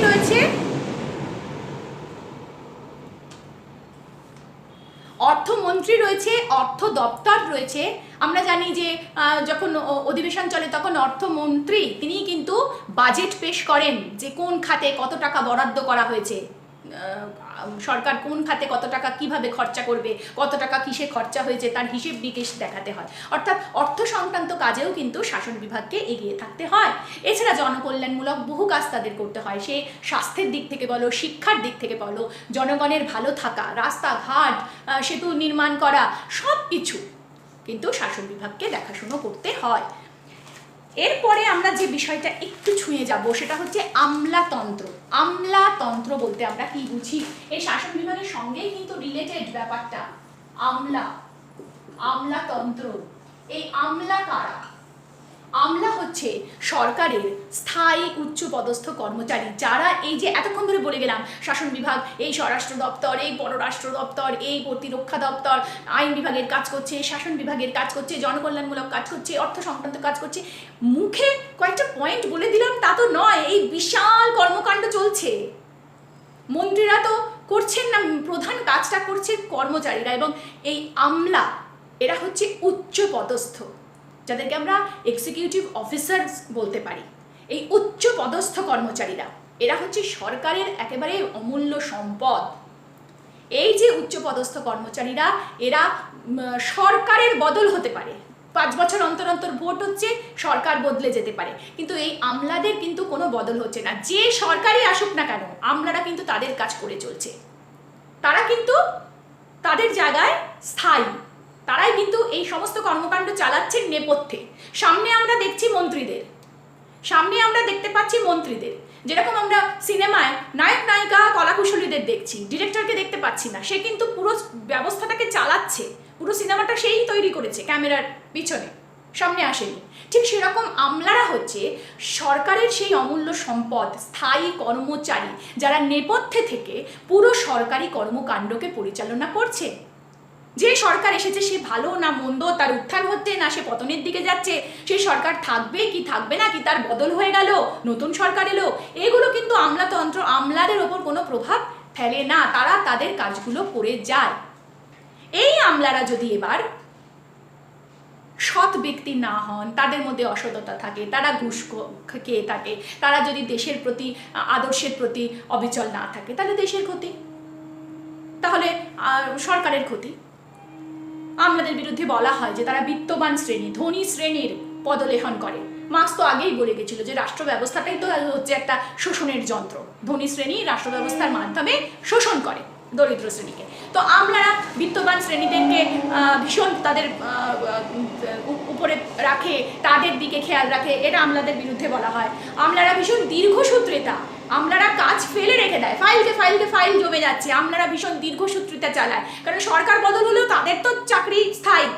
রয়েছে, অর্থ দপ্তর রয়েছে। আমরা জানি যে যখন অধিবেশন চলে তখন অর্থমন্ত্রী তিনি কিন্তু বাজেট পেশ করেন, যে কোন খাতে কত টাকা বরাদ্দ করা হয়েছে, সরকার কোন খাতে কত টাকা কিভাবে খরচা করবে, কত টাকা কিসে খরচা হয়েছে, তার হিসেব নিকেশ দেখাতে হয়। অর্থাৎ অর্থ সংক্রান্ত কাজেও কিন্তু শাসন বিভাগকে এগিয়ে থাকতে হয়। এছাড়া জনকল্যাণমূলক বহু কাজ তাদের করতে হয়, সে স্বাস্থ্যের দিক থেকে বলো, শিক্ষার দিক থেকে বলো, জনগণের ভালো থাকা, রাস্তাঘাট, সেতু নির্মাণ করা, সব কিছু কিন্তু শাসন বিভাগকে দেখাশুনো করতে হয়। এরপরে আমরা যে বিষয়টা একটু ছুঁয়ে যাব সেটা হচ্ছে আমলাতন্ত্র। আমলাতন্ত্র বলতে আমরা কি বুঝি, এই শাসন বিভাগের সঙ্গেই কিন্তু রিলেটেড ব্যাপারটা। আমলাতন্ত্র, এই আমলা কারা? আমলা হচ্ছে সরকারের স্থায়ী উচ্চপদস্থ কর্মচারী, যারা এই যে এতক্ষণ ধরে বলে গেলাম, শাসন বিভাগ এই স্বরাষ্ট্র দপ্তর, এই পররাষ্ট্র দপ্তর, এই প্রতিরক্ষা দপ্তর, আইন বিভাগের কাজ করছে, শাসন বিভাগের কাজ করছে, জনকল্যাণমূলক কাজ করছে, অর্থ সংক্রান্ত কাজ করছে। মুখে কয়েকটা পয়েন্ট বলে দিলাম তা তো নয়, এই বিশাল কর্মকাণ্ড চলছে। মন্ত্রীরা তো করছেন না, প্রধান কাজটা করছে কর্মচারীরা। এবং এই আমলা, এরা হচ্ছে উচ্চ পদস্থ, যাদেরকে আমরা এক্সিকিউটিভ অফিসার্স বলতে পারি। এই উচ্চ পদস্থ কর্মচারীরা, এরা হচ্ছে সরকারের একেবারে অমূল্য সম্পদ। এই যে উচ্চ পদস্থ কর্মচারীরা, এরা সরকারের বদল হতে পারে, 5 বছর অন্তর অন্তর ভোট হচ্ছে, সরকার বদলে যেতে পারে, কিন্তু এই আমলাদের কিন্তু কোনো বদল হচ্ছে না। যে সরকারই আসুক না কেন, আমলারা কিন্তু তাদের কাজ করে চলছে, তারা কিন্তু তাদের জায়গায় স্থায়ী, তারাই কিন্তু এই সমস্ত কর্মকাণ্ড চালাচ্ছেন নেপথ্যে। সামনে আমরা দেখছি মন্ত্রীদের, সামনে আমরা দেখতে পাচ্ছি মন্ত্রীদের, যেরকম আমরা সিনেমায় নায়ক নায়িকা কলাকুশলীদের দেখছি, ডিরেক্টরকে দেখতে পাচ্ছি না, সে কিন্তু পুরো ব্যবস্থাটাকে চালাচ্ছে, পুরো সিনেমাটা সেই তৈরি করেছে ক্যামেরার পিছনে, সামনে আসেনি। ঠিক সেরকম আমলারা হচ্ছে সরকারের সেই অমূল্য সম্পদ, স্থায়ী কর্মচারী, যারা নেপথ্যে থেকে পুরো সরকারি কর্মকাণ্ডকে পরিচালনা করছে। যে সরকার এসেছে সে ভালো না মন্দ, তার উত্থান হচ্ছে না সে পতনের দিকে যাচ্ছে, সেই সরকার থাকবে কি থাকবে না, কি তার বদল হয়ে গেল, নতুন সরকার এলো, এগুলো কিন্তু আমলাতন্ত্র, আমলাদের ওপর কোনো প্রভাব ফেলে না, তারা তাদের কাজগুলো করে যায়। এই আমলারা যদি এবার সৎ ব্যক্তি না হন, তাদের মধ্যে অসততা থাকে, তারা ঘুষ খেয়ে থাকে, তারা যদি দেশের প্রতি, আদর্শের প্রতি অবিচল না থাকে, তাহলে দেশের ক্ষতি, তাহলে সরকারের ক্ষতি। আমলাদের বিরুদ্ধে বলা হয় যে তারা বিত্তবান শ্রেণী, ধনী শ্রেণীর পদলেহন করে। মার্ক্স তো আগেই বলে গেছিল যে রাষ্ট্র ব্যবস্থাটাই তো হচ্ছে একটা শোষণের যন্ত্র, ধনী শ্রেণী রাষ্ট্র ব্যবস্থার মাধ্যমে শোষণ করে দরিদ্র শ্রেণীকে। তো আমলারা বিত্তবান শ্রেণীদেরকে ভীষণ তাদের উপরে রাখে, তাদের দিকে খেয়াল রাখে, এটা আমলাদের বিরুদ্ধে বলা হয়। আমলারা ভীষণ দীর্ঘসূত্রিতা, আমলারা কাজ ফেলে রেখে দেয়, ফাইল জমে যাচ্ছে, আমলারা ভীষণ দীর্ঘসূত্রিতা চালায়, কারণ সরকার বদল হলেও তাদের তো চাকরি স্থায়ী,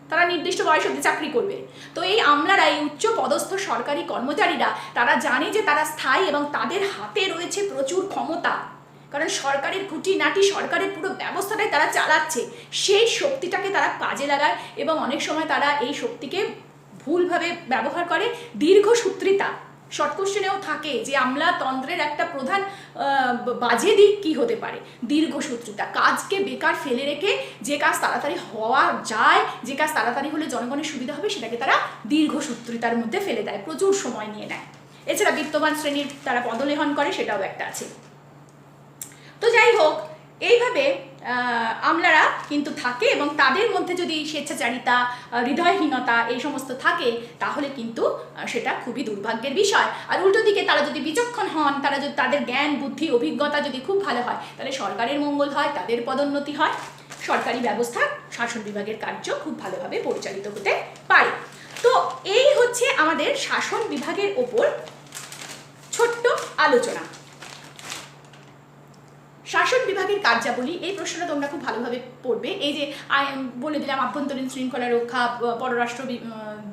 তারা নির্দিষ্ট বয়স অবধি চাকরি করবে। তো এই আমলারা, এই উচ্চ পদস্থ সরকারি কর্মচারীরা, তারা জানে যে তারা স্থায়ী এবং তাদের হাতে রয়েছে প্রচুর ক্ষমতা, কারণ সরকারের খুঁটিনাটি, সরকারের পুরো ব্যবস্থাটাই তারা চালাচ্ছে, সেই শক্তিটাকে তারা কাজে লাগায় এবং অনেক সময় তারা এই শক্তিকে ভুলভাবে ব্যবহার করে। দীর্ঘসূত্রিতা, শর্ট কোশ্চেনেও থাকে যে আমলাতন্ত্রের একটা প্রধান বাজে দিক কি হতে পারে, দীর্ঘসূত্রিতা, কাজকে বেকার ফেলে রেখে যে কাজ তাড়াতাড়ি হওয়া যায়, যে কাজ তাড়াতাড়ি হলে জনগণের সুবিধা হবে, সেটাকে তারা দীর্ঘসূত্রিতার মধ্যে ফেলে দেয়, প্রচুর সময় নিয়ে নেয়। এছাড়া বিত্তবান শ্রেণীর তারা পদলেহন করে, সেটাও একটা আছে। তো যাই হোক, এইভাবে আমলারা কিন্তু থাকে এবং তাদের মধ্যে যদি স্বেচ্ছাচারিতা, হৃদয়হীনতা এই সমস্ত থাকে, তাহলে কিন্তু সেটা খুবই দুর্ভাগ্যের বিষয়। আর উল্টো দিকে তারা যদি বিচক্ষণ হন, তারা যদি তাদের জ্ঞান বুদ্ধি অভিজ্ঞতা যদি খুব ভালো হয়, তাহলে সরকারের মঙ্গল হয়, তাদের পদোন্নতি হয়, সরকারি ব্যবস্থা, শাসন বিভাগের কার্য খুব ভালোভাবে পরিচালিত হতে পারে। তো এই হচ্ছে আমাদের শাসন বিভাগের ওপর ছোট্ট আলোচনা। শাসন বিভাগের কার্যাবলী, এই প্রশ্নটা তোমরা খুব ভালোভাবে পড়বে। এই যে বলে দিলাম, আভ্যন্তরীণ শৃঙ্খলা রক্ষা, পররাষ্ট্র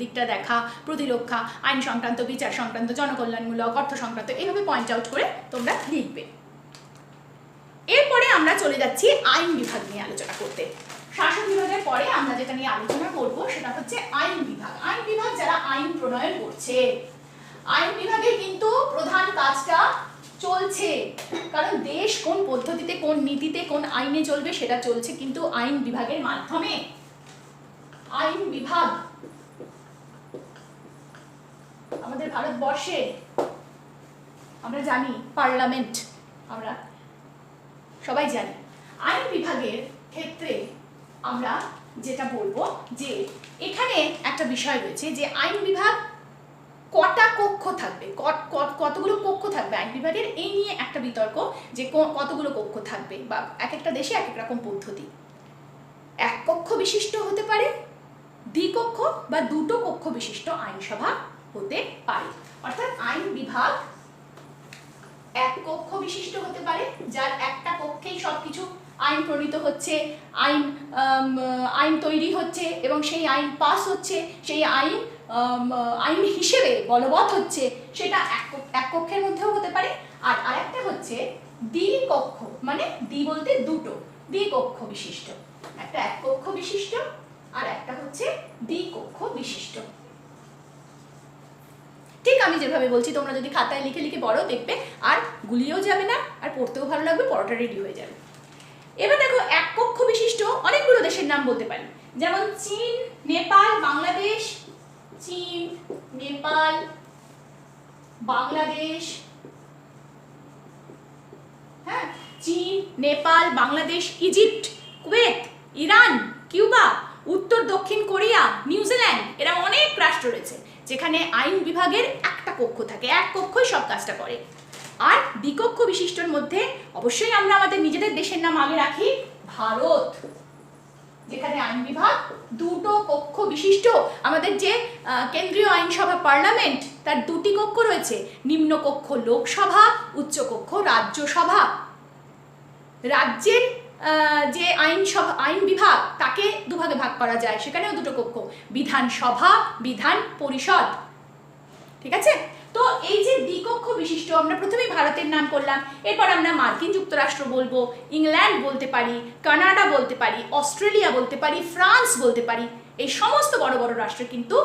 দিকটা দেখা, প্রতিরক্ষা, আইন সংক্রান্ত, বিচার সংক্রান্ত, জনকল্যাণমূলক, অর্থ সংক্রান্ত, এইভাবে পয়েন্ট আউট করে তোমরা লিখবে। এরপরে আমরা চলে যাচ্ছি আইন বিভাগ নিয়ে আলোচনা করতে। শাসন বিভাগের পরে আমরা যেটা নিয়ে আলোচনা করব সেটা হচ্ছে আইন বিভাগ। আইন বিভাগ যারা আইন প্রণয়ন করছে, আইন বিভাগের কিন্তু প্রধান কাজটা চলছে, কারণ দেশ কোন পদ্ধতিতে, কোন নীতিতে, কোন আইনে চলবে সেটা চলছে কিন্তু আইন বিভাগের মাধ্যমে। আইন বিভাগ আমাদের ভারতবর্ষে আমরা জানি পার্লামেন্ট, আমরা সবাই জানি। আইন বিভাগের ক্ষেত্রে আমরা যেটা বলবো যে এখানে একটা বিষয় রয়েছে যে আইন বিভাগ কটা কক্ষ থাকবে, কতগুলো কক্ষ থাকবে আইন বিভাগের, এই নিয়ে একটা বিতর্ক যে কতগুলো কক্ষ থাকবে, বা এক একটা দেশে এক এক রকম পদ্ধতি। এক কক্ষ বিশিষ্ট হতে পারে, দ্বিকক্ষ বা দুটো কক্ষ বিশিষ্ট আইনসভা হতে পারে। অর্থাৎ আইন বিভাগ এক কক্ষ বিশিষ্ট হতে পারে, যার একটা কক্ষেই সবকিছু আইন প্রণীত হচ্ছে, আইন তৈরি হচ্ছে এবং সেই আইন পাস হচ্ছে, সেই আইন হিসেবে বলবৎ হচ্ছে, সেটা এক কক্ষের মধ্যেও হতে পারে। আর আরেকটা হচ্ছে দ্বিকক্ষ, মানে দ্বি বলতে দুটো, দ্বিকক্ষ বিশিষ্ট, একটা এক কক্ষ বিশিষ্ট আর একটা হচ্ছে দ্বিকক্ষ বিশিষ্ট। ঠিক আমি যেভাবে বলছি তোমরা যদি খাতায় লিখে লিখে পড়ো, দেখবে আর গুলিয়েও যাবে না, আর পড়তেও ভালো লাগবে, পড়াটা রেডি হয়ে যাবে। এবার দেখো, এক কক্ষ বিশিষ্ট অনেকগুলো দেশের নাম বলতে পারি, যেমন চীন, নেপাল, বাংলাদেশ। চীন, নেপাল, বাংলাদেশ, হ্যাঁ, চীন, Nepal, Bangladesh, Egypt, Kuwait, Iran, Cuba, উত্তর দক্ষিণ কোরিয়া, নিউজিল্যান্ড, এরা অনেক রাষ্ট্র রয়েছে যেখানে আইন বিভাগের একটা কক্ষ থাকে, এক কক্ষই সব কাজটা করে। আর দ্বিকক্ষ বিশিষ্টর মধ্যে অবশ্যই আমরা আমাদের নিজেদের দেশের নাম আগে রাখি, ভারত, যেখানে আইন বিভাগ দুটো কক্ষ বিশিষ্ট। আমাদের যে কেন্দ্রীয় আইনসভা পার্লামেন্ট, তার দুটি কক্ষ রয়েছে, নিম্ন কক্ষ লোকসভা, উচ্চ কক্ষ রাজ্যসভা। রাজ্যের যে আইন বিভাগ তাকে দুভাগে ভাগ করা যায়, সেখানেও দুটো কক্ষ, বিধানসভা, বিধান পরিষদ। ঠিক আছে? তো এই যে দ্বিকক্ষ বিশিষ্ট, আমরা প্রথমেই ভারতের নাম করলাম, এরপর আমরা মার্কিন যুক্তরাষ্ট্র বলবো, ইংল্যান্ড বলতে পারি, কানাডা বলতে পারি, অস্ট্রেলিয়া বলতে পারি, ফ্রান্স বলতে পারি। এই সমস্ত বড় বড় রাষ্ট্রে কিন্তু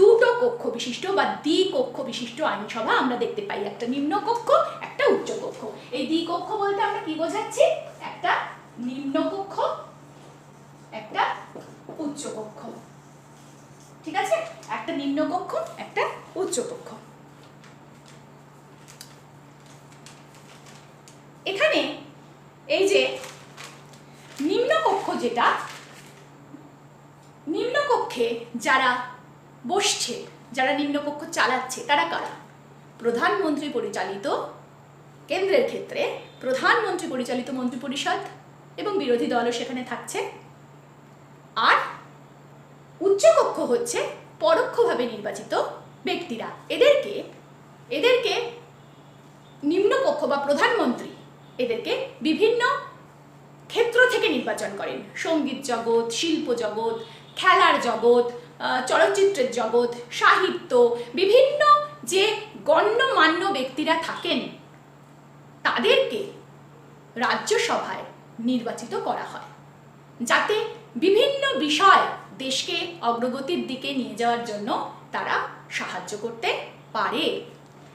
দুটো কক্ষ বিশিষ্ট বা দ্বিকক্ষ বিশিষ্ট আইনসভা আমরা দেখতে পাই, একটা নিম্ন কক্ষ, একটা উচ্চ কক্ষ। এই দ্বিকক্ষ বলতে আমরা কি বোঝাচ্ছি? একটা নিম্ন কক্ষ, একটা উচ্চ কক্ষ। ঠিক আছে? একটা নিম্ন কক্ষ, একটা উচ্চ কক্ষ। এখানে এই যে নিম্নকক্ষ, যেটা নিম্নকক্ষে যারা বসছে, যারা নিম্নকক্ষ চালাচ্ছে, তারা কারা? প্রধানমন্ত্রী পরিচালিত, কেন্দ্রের ক্ষেত্রে প্রধানমন্ত্রী পরিচালিত মন্ত্রিপরিষদ এবং বিরোধী দলও সেখানে থাকছে। আর উচ্চকক্ষ হচ্ছে পরোক্ষভাবে নির্বাচিত ব্যক্তিরা। এদেরকে নিম্নকক্ষ বা প্রধানমন্ত্রী এদেরকে বিভিন্ন ক্ষেত্র থেকে নির্বাচন করেন। সঙ্গীত জগৎ, শিল্প জগৎ, খেলার জগৎ, চলচ্চিত্রের জগৎ, সাহিত্য, বিভিন্ন যে গণ্যমান্য ব্যক্তিরা থাকেন তাদেরকে রাজ্যসভায় নির্বাচিত করা হয়, যাতে বিভিন্ন বিষয় দেশকে অগ্রগতির দিকে নিয়ে যাওয়ার জন্য তারা সাহায্য করতে পারে।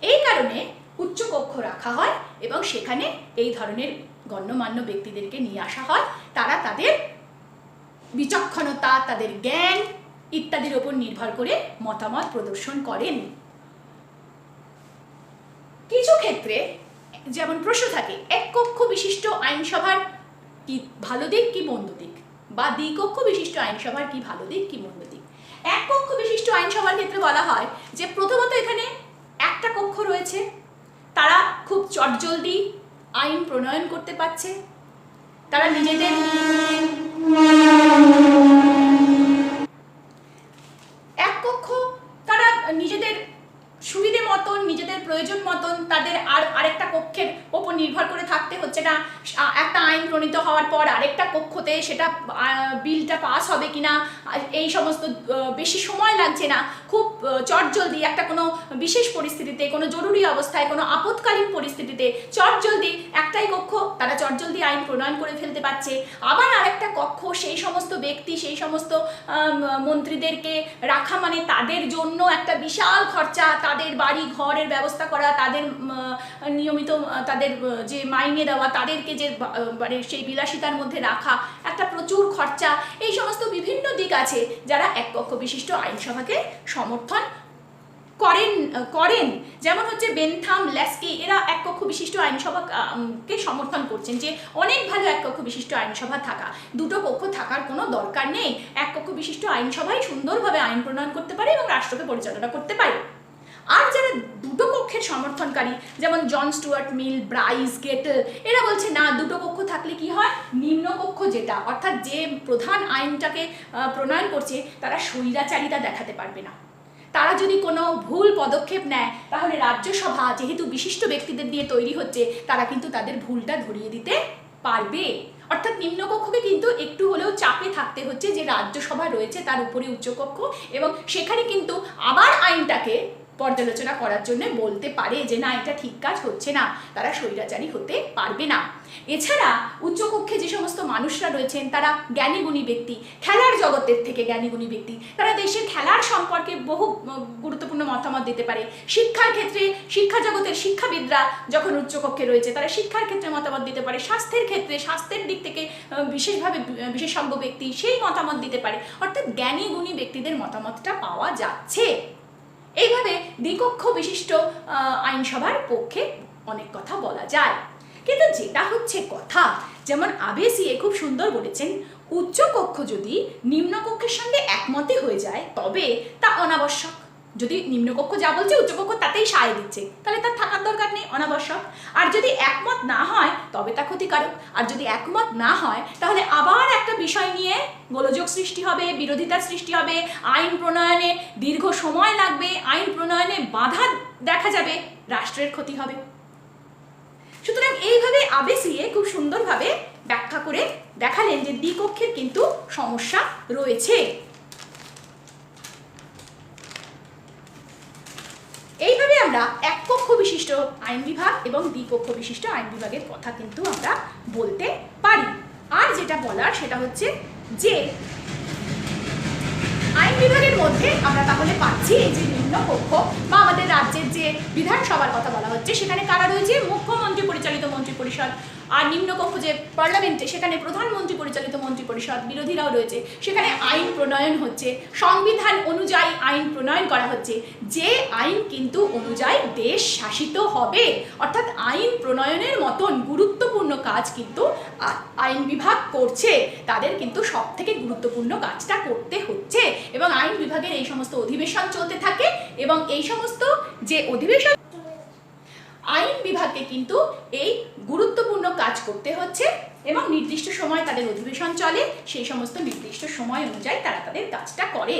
এই কারণে উচ্চকক্ষ রাখা হয় এবং সেখানে এই ধরনের গণ্যমান্য ব্যক্তিদেরকে নিয়ে আসা হয়। তারা তাদের বিচক্ষণতা, তাদের জ্ঞান ইত্যাদির ওপর নির্ভর করে মতামত প্রদর্শন করেন। কিছু ক্ষেত্রে যেমন প্রশ্ন থাকে, এক কক্ষ বিশিষ্ট আইনসভার কি ভালো দিক কি মন্দ দিক, বা দ্বিকক্ষ বিশিষ্ট আইনসভার কি ভালো দিক কি মন্দ দিক। এক কক্ষ বিশিষ্ট আইনসভার ক্ষেত্রে বলা হয় যে প্রথমত এখানে একটা কক্ষ রয়েছে, তারা খুব চটজলদি আইন প্রণয়ন করতে পারছে, তারা নিজেদের এক কক্ষ, তারা নিজেদের সুবিধে মতন, নিজেদের প্রয়োজন মতন তাদের আরেকটা কক্ষের ওপর নির্ভর করে থাকতে হচ্ছে না। একটা আইন প্রণীত হওয়ার পর আরেকটা কক্ষতে সেটা বিলটা পাস হবে কিনা এই সমস্ত বেশি সময় লাগছে না। খুব চটজলদি একটা কোনো বিশেষ পরিস্থিতিতে, কোনো জরুরি অবস্থায়, কোনো আপৎকালীন পরিস্থিতিতে চটজলদি একটাই কক্ষ, তারা চটজলদি আইন প্রণয়ন করে ফেলতে পারছে। আবার আরেকটা কক্ষ, সেই সমস্ত ব্যক্তি, সেই সমস্ত মন্ত্রীদেরকে রাখা মানে তাদের জন্য একটা বিশাল খরচা, তাদের বাড়ি ঘরের ব্যবস্থা করা, তাদের নিয়মিত তাদের যে মাইনে দেওয়া, তাদেরকে যে মানে সেই বিলাসিতার মধ্যে রাখা, একটা প্রচুর খরচা। এই সমস্ত বিভিন্ন দিক আছে যারা এক কক্ষ বিশিষ্ট আইনসভাকে সমর্থন করেন। যেমন হচ্ছে বেনথাম, ল্যাস্কি, এরা এক কক্ষ বিশিষ্ট আইনসভাকে সমর্থন করছেন যে অনেক ভালো এক কক্ষ বিশিষ্ট আইনসভা থাকা, দুটো কক্ষ থাকার কোনো দরকার নেই, এক কক্ষ বিশিষ্ট আইনসভাই সুন্দরভাবে আইন প্রণয়ন করতে পারে এবং রাষ্ট্রকে পরিচালনা করতে পারে। আর যারা দুটো কক্ষের সমর্থনকারী, যেমন জন স্টুয়ার্ট মিল, ব্রাইস গেটল, এরা বলছে না, দুটো কক্ষ থাকলে কি হয়, নিম্ন কক্ষ যেটা, অর্থাৎ যে প্রধান আইনটাকে প্রণয়ন করছে, তারা স্বৈরাচারিতা দেখাতে পারবে না। তারা যদি কোনো ভুল পদক্ষেপ নেয় তাহলে রাজ্যসভা, যেহেতু বিশিষ্ট ব্যক্তিদের দিয়ে তৈরি হচ্ছে, তারা কিন্তু তাদের ভুলটা ধরিয়ে দিতে পারবে। অর্থাৎ নিম্নকক্ষকে কিন্তু একটু হলেও চাপে থাকতে হচ্ছে যে রাজ্যসভা রয়েছে তার উপরে উচ্চকক্ষ, এবং সেখানে কিন্তু আবার আইনটাকে পর্যালোচনা করার জন্য বলতে পারে যে না, এটা ঠিক কাজ হচ্ছে না, তারা স্বৈরাচারী হতে পারবে না। এছাড়া উচ্চকক্ষে যে সমস্ত মানুষরা রয়েছেন তারা জ্ঞানীগুণী ব্যক্তি, খেলার জগতের থেকে জ্ঞানীগুণী ব্যক্তি, তারা দেশের খেলার সম্পর্কে বহু গুরুত্বপূর্ণ মতামত দিতে পারে। শিক্ষার ক্ষেত্রে শিক্ষা জগতের শিক্ষাবিদরা যখন উচ্চকক্ষে রয়েছে তারা শিক্ষার ক্ষেত্রে মতামত দিতে পারে। স্বাস্থ্যের ক্ষেত্রে স্বাস্থ্যের দিক থেকে বিশেষভাবে বিশেষজ্ঞ ব্যক্তি সেই মতামত দিতে পারে। অর্থাৎ জ্ঞানীগুণী ব্যক্তিদের মতামতটা পাওয়া যাচ্ছে। এইভাবে দ্বিকক্ষ বিশিষ্ট আইনসভার পক্ষে অনেক কথা বলা যায়। কিন্তু যেটা হচ্ছে কথা, যেমন আবেসিয়ে খুব সুন্দর বলেছেন, উচ্চকক্ষ যদি নিম্নকক্ষের সঙ্গে একমতে হয়ে যায় তবে তা অনাবশ্যক। যদি নিম্নকক্ষ যা বলছে উচ্চকক্ষ তাতেই সায় দিচ্ছে, তাহলে তার থাকার দরকার নেই, অনাবশ্যক। আর যদি একমত না হয় তবে তা ক্ষতিকারক। আর যদি একমত না হয় তাহলে আবার একটা বিষয় নিয়ে গোলযোগ সৃষ্টি হবে, বিরোধিতার সৃষ্টি হবে, আইন প্রণয়নে দীর্ঘ সময় লাগবে, আইন প্রণয়নে বাধা দেখা যাবে, রাষ্ট্রের ক্ষতি হবে। সুতরাং এইভাবে আবেসিয়ে খুব সুন্দরভাবে ব্যাখ্যা করে দেখালেন যে দ্বিকক্ষের কিন্তু সমস্যা রয়েছে। এইভাবে আমরা এক কক্ষ বিশিষ্ট আইন বিভাগ এবং দ্বিকক্ষ বিশিষ্ট আইন বিভাগের কথা কিন্তু আমরা বলতে পারি। আর যেটা বলার সেটা হচ্ছে যে আইন বিভাগের মধ্যে আমরা তাহলে পাচ্ছি এই যে নিম্ন কক্ষ বা আমাদের রাজ্যের যে বিধানসভার কথা বলা হচ্ছে সেখানে কারা রয়েছে? মুখ্যমন্ত্রী পরিচালিত মন্ত্রী পরিষদ। আর নিম্নকক্ষ যে পার্লামেন্টে সেখানে প্রধানমন্ত্রী পরিচালিত মন্ত্রী পরিষদ, বিরোধীরাও রয়েছে। সেখানে আইন প্রণয়ন হচ্ছে, সংবিধান অনুযায়ী আইন প্রণয়ন করা হচ্ছে, যে আইন কিন্তু অনুযায়ী দেশ শাসিত হবে। অর্থাৎ আইন প্রণয়নের মতন গুরুত্বপূর্ণ কাজ কিন্তু আইন বিভাগ করছে, তাদের কিন্তু সব থেকে গুরুত্বপূর্ণ কাজটা করতে হচ্ছে। এবং আইন বিভাগের এই সমস্ত অধিবেশন চলতে থাকে এবং এই সমস্ত যে অধিবেশন আইন বিভাগকে কিন্তু এই গুরুত্বপূর্ণ কাজ করতে হচ্ছে এবং নির্দিষ্ট সময় তাদের অধিবেশন চলে, সেই সমস্ত নির্দিষ্ট সময় অনুযায়ী তারা তাদের কাজটা করে।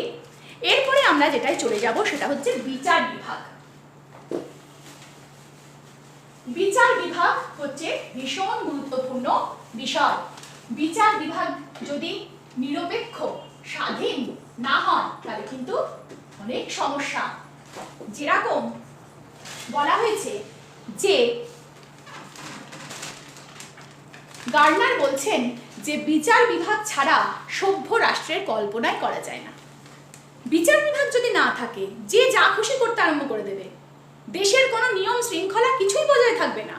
এরপরে আমরা যেটাই চলে যাব সেটা হচ্ছে বিচার বিভাগ। বিচার বিভাগ হচ্ছে ভীষণ গুরুত্বপূর্ণ বিষয়। বিচার বিভাগ যদি নিরপেক্ষ স্বাধীন না হয় তাহলে কিন্তু অনেক সমস্যা। যেরকম বলা হয়েছে যে গার্নার বলছেন যে বিচার বিভাগ ছাড়া সভ্য রাষ্ট্রের কল্পনাই করা যায় না। বিচার বিভাগ যদি না থাকে যে যা খুশি করতে আরম্ভ করে দেবে, দেশের কোনো নিয়ম শৃঙ্খলা কিছুই বজায় থাকবে না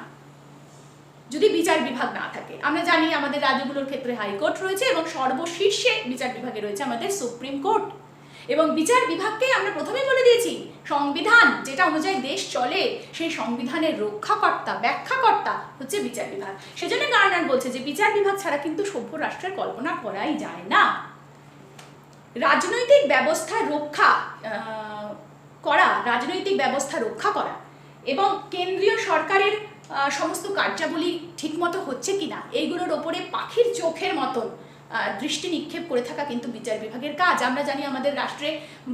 যদি বিচার বিভাগ না থাকে। আমরা জানি আমাদের রাজ্যগুলোর ক্ষেত্রে হাইকোর্ট রয়েছে এবং সর্বশীর্ষে বিচার বিভাগে রয়েছে আমাদের সুপ্রিম কোর্ট। এবং বিচার বিভাগকে আমরা প্রথমেই বলে দিয়েছি সংবিধান যেটা অনুযায়ী দেশ চলে সেই সংবিধানের রক্ষাকর্তা, ব্যাখ্যাকর্তা হচ্ছে বিচার বিভাগ। সেজন্য গার্নার বলছে যে বিচার বিভাগ ছাড়া কিন্তু সভ্য রাষ্ট্রের কল্পনা করাই যায় না। রাজনৈতিক ব্যবস্থা রক্ষা করা এবং কেন্দ্রীয় সরকারের সমস্ত কার্যাবলী ঠিকমতো হচ্ছে কিনা এইগুলোর ওপরে পাখির চোখের মতন দৃষ্টি নিক্ষেপ করে থাকা কিন্তু বিচার বিভাগের কাজ। আমরা জানি আমাদের রাষ্ট্রে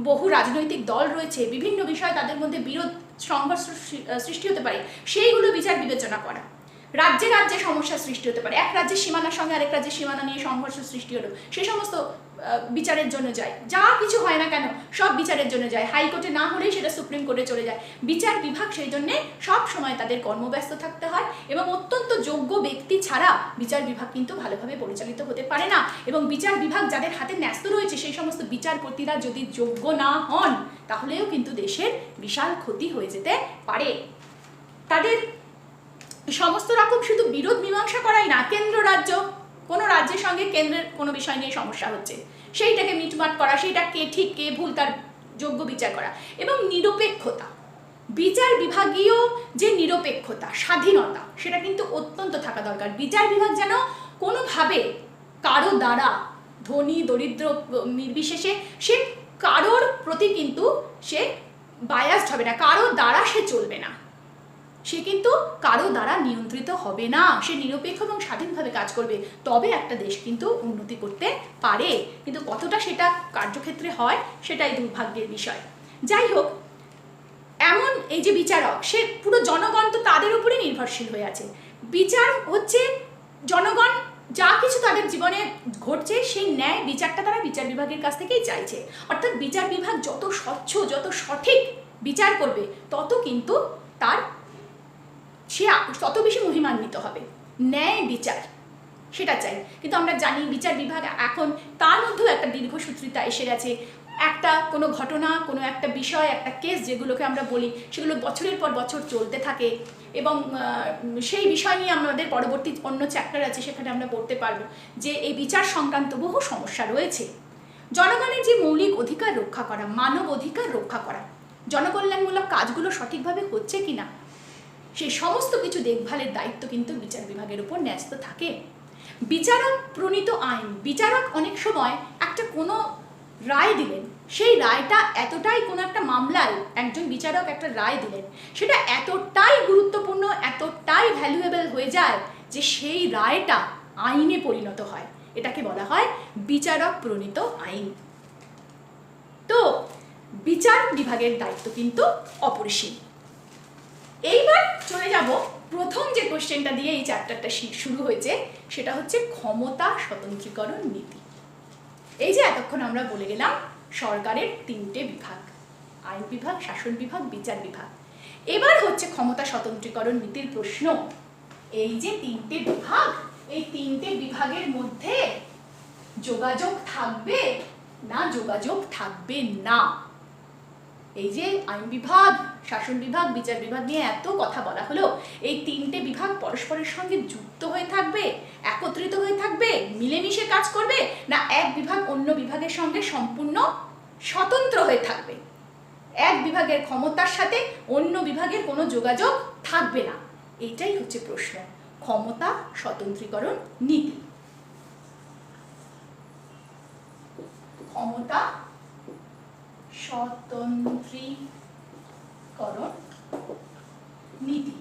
বহু রাজনৈতিক দল রয়েছে, বিভিন্ন বিষয় তাদের মধ্যে বিরোধ সংঘর্ষ সৃষ্টি হতে পারে, সেইগুলো বিচার বিবেচনা করা। রাজ্যে রাজ্যে সমস্যার সৃষ্টি হতে পারে, এক রাজ্যের সীমানার সঙ্গে আরেক রাজ্যের সীমানা নিয়ে সংঘর্ষ সৃষ্টি হলো, সেই সমস্ত বিচারের জন্য যায়। যা কিছু হয় না কেন সব বিচারের জন্য যায়, হাইকোর্টে না হলেই সেটা সুপ্রিম কোর্টে চলে যায়। বিচার বিভাগ সেই জন্যে সব সময় তাদের কর্মব্যস্ত থাকতে হয় এবং অত্যন্ত যোগ্য ব্যক্তি ছাড়া বিচার বিভাগ কিন্তু ভালোভাবে পরিচালিত হতে পারে না। এবং বিচার বিভাগ যাদের হাতে ন্যস্ত রয়েছে সেই সমস্ত বিচারপতিরা যদি যোগ্য না হন তাহলেও কিন্তু দেশের বিশাল ক্ষতি হয়ে যেতে পারে। তাদের সমস্ত রকম শুধু বিরোধ মীমাংসা করাই না, কেন্দ্র রাজ্য কোনো রাজ্যের সঙ্গে কেন্দ্রের কোনো বিষয় নিয়ে সমস্যা হচ্ছে সেইটাকে মিটমাট করা, সেইটা কে ঠিক কে ভুল তার যোগ্য বিচার করা। এবং নিরপেক্ষতা, বিচার বিভাগীয় যে নিরপেক্ষতা, স্বাধীনতা সেটা কিন্তু অত্যন্ত থাকা দরকার। বিচার বিভাগ যেন কোনোভাবে কারো দ্বারা ধনী দরিদ্র নির্বিশেষে সে কারোর প্রতি কিন্তু সে বায়াসড হবে না, কারো দ্বারা সে চলবে না, সে কিন্তু কারো দ্বারা নিয়ন্ত্রিত হবে না, সে নিরপেক্ষ এবং স্বাধীনভাবে কাজ করবে, তবে একটা দেশ কিন্তু উন্নতি করতে পারে। কিন্তু কতটা সেটা কার্যক্ষেত্রে হয় সেটাই দুর্ভাগ্যের বিষয়। যাই হোক, এমন এই যে বিচারক সে পুরো জনগণ তো তাদের উপরে নির্ভরশীল হয়ে আছে। বিচার হচ্ছে জনগণ যা কিছু তাদের জীবনে ঘটছে সেই ন্যায় বিচারটা তারা বিচার বিভাগের কাছ থেকেই চাইছে। অর্থাৎ বিচার বিভাগ যত স্বচ্ছ যত সঠিক বিচার করবে তত কিন্তু তার সে তত বেশি মহিমান্বিত হবে। ন্যায় বিচার সেটা চাই। কিন্তু আমরা জানি বিচার বিভাগ এখন তার মধ্যেও একটা দীর্ঘসূত্রিতা এসে গেছে। একটা কোনো ঘটনা, কোনো একটা বিষয়, একটা কেস যেগুলোকে আমরা বলি সেগুলো বছরের পর বছর চলতে থাকে এবং সেই বিষয় নিয়ে আমাদের পরবর্তী অন্য চ্যাপ্টার আছে সেখানে আমরা পড়তে পারবো যে এই বিচার সংক্রান্ত বহু সমস্যা রয়েছে। জনগণের যে মৌলিক অধিকার রক্ষা করা, মানব অধিকার রক্ষা করা, জনকল্যাণমূলক কাজগুলো সঠিকভাবে হচ্ছে কিনা সেই সমস্ত কিছু দেখভালের দায়িত্ব কিন্তু বিচার বিভাগের উপর ন্যস্ত থাকে। বিচারক প্রণীত আইন, বিচারক অনেক সময় একটা কোনো রায় দিলেন, সেই রায়টা এতটাই, কোনো একটা মামলায় একজন বিচারক একটা রায় দিলেন, সেটা এতটাই গুরুত্বপূর্ণ, এতটাই ভ্যালুয়েবল হয়ে যায় যে সেই রায়টা আইনে পরিণত হয়। এটাকে বলা হয় বিচারক প্রণীত আইন। তো বিচার বিভাগের দায়িত্ব কিন্তু অপরিসীম। এইবার চলে যাব প্রথম যে কোশ্চেনটা দিয়ে এই চ্যাপ্টারটা শুরু হয়েছে, সেটা হচ্ছে ক্ষমতা স্বতন্ত্রীকরণ নীতি। এই যে এতক্ষণ আমরা বলে গেলাম সরকারের তিনটে বিভাগ, আইন বিভাগ, শাসন বিভাগ, বিচার বিভাগ। এবার হচ্ছে ক্ষমতা স্বতন্ত্রীকরণ নীতির প্রশ্ন। এই যে তিনটে বিভাগ, এই তিনটে বিভাগের মধ্যে যোগাযোগ থাকবে না যোগাযোগ থাকবে না? এই যে আইন বিভাগ, শাসন বিভাগ, বিচার বিভাগ নিয়ে এত কথা বলা হলো, এই তিনটে বিভাগ পরস্পরের সঙ্গে যুক্ত হয়ে থাকবে, একত্রিত হয়ে থাকবে, মিলেমিশে কাজ করবে, না এক বিভাগ অন্য বিভাগের সঙ্গে সম্পূর্ণ স্বতন্ত্র হয়ে থাকবে? এক বিভাগের ক্ষমতার সাথে অন্য বিভাগের কোনো যোগাযোগ থাকবে না, এইটাই হচ্ছে প্রশ্ন। ক্ষমতা স্বতন্ত্রীকরণ নীতি। ক্ষমতা স্বতন্ত্রীকরণ নীতি।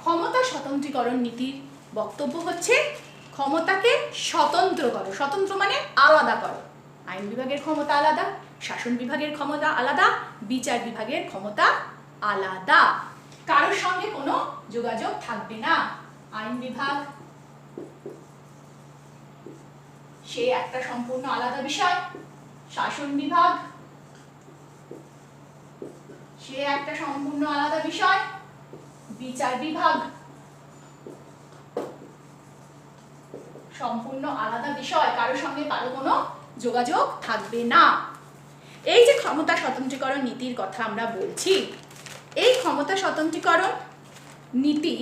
ক্ষমতা স্বতন্ত্রীকরণ নীতির বক্তব্য হচ্ছে ক্ষমতাকে স্বতন্ত্র করো। স্বতন্ত্র মানে আলাদা করো। আইন বিভাগের ক্ষমতা আলাদা, শাসন বিভাগের ক্ষমতা আলাদা, বিচার বিভাগের ক্ষমতা আলাদা, কারোর সঙ্গে কোনো যোগাযোগ থাকবে না। আইন বিভাগ সে একটা সম্পূর্ণ আলাদা বিষয়, শাসন বিভাগ সে একটা সম্পূর্ণ আলাদা বিষয়, বিচার বিভাগ সম্পূর্ণ আলাদা বিষয়, কারোর সঙ্গে কারো কোনো যোগাযোগ থাকবে না। এই যে ক্ষমতা স্বতন্ত্রীকরণ নীতির কথা আমরা বলছি, এই ক্ষমতা স্বতন্ত্রীকরণ নীতি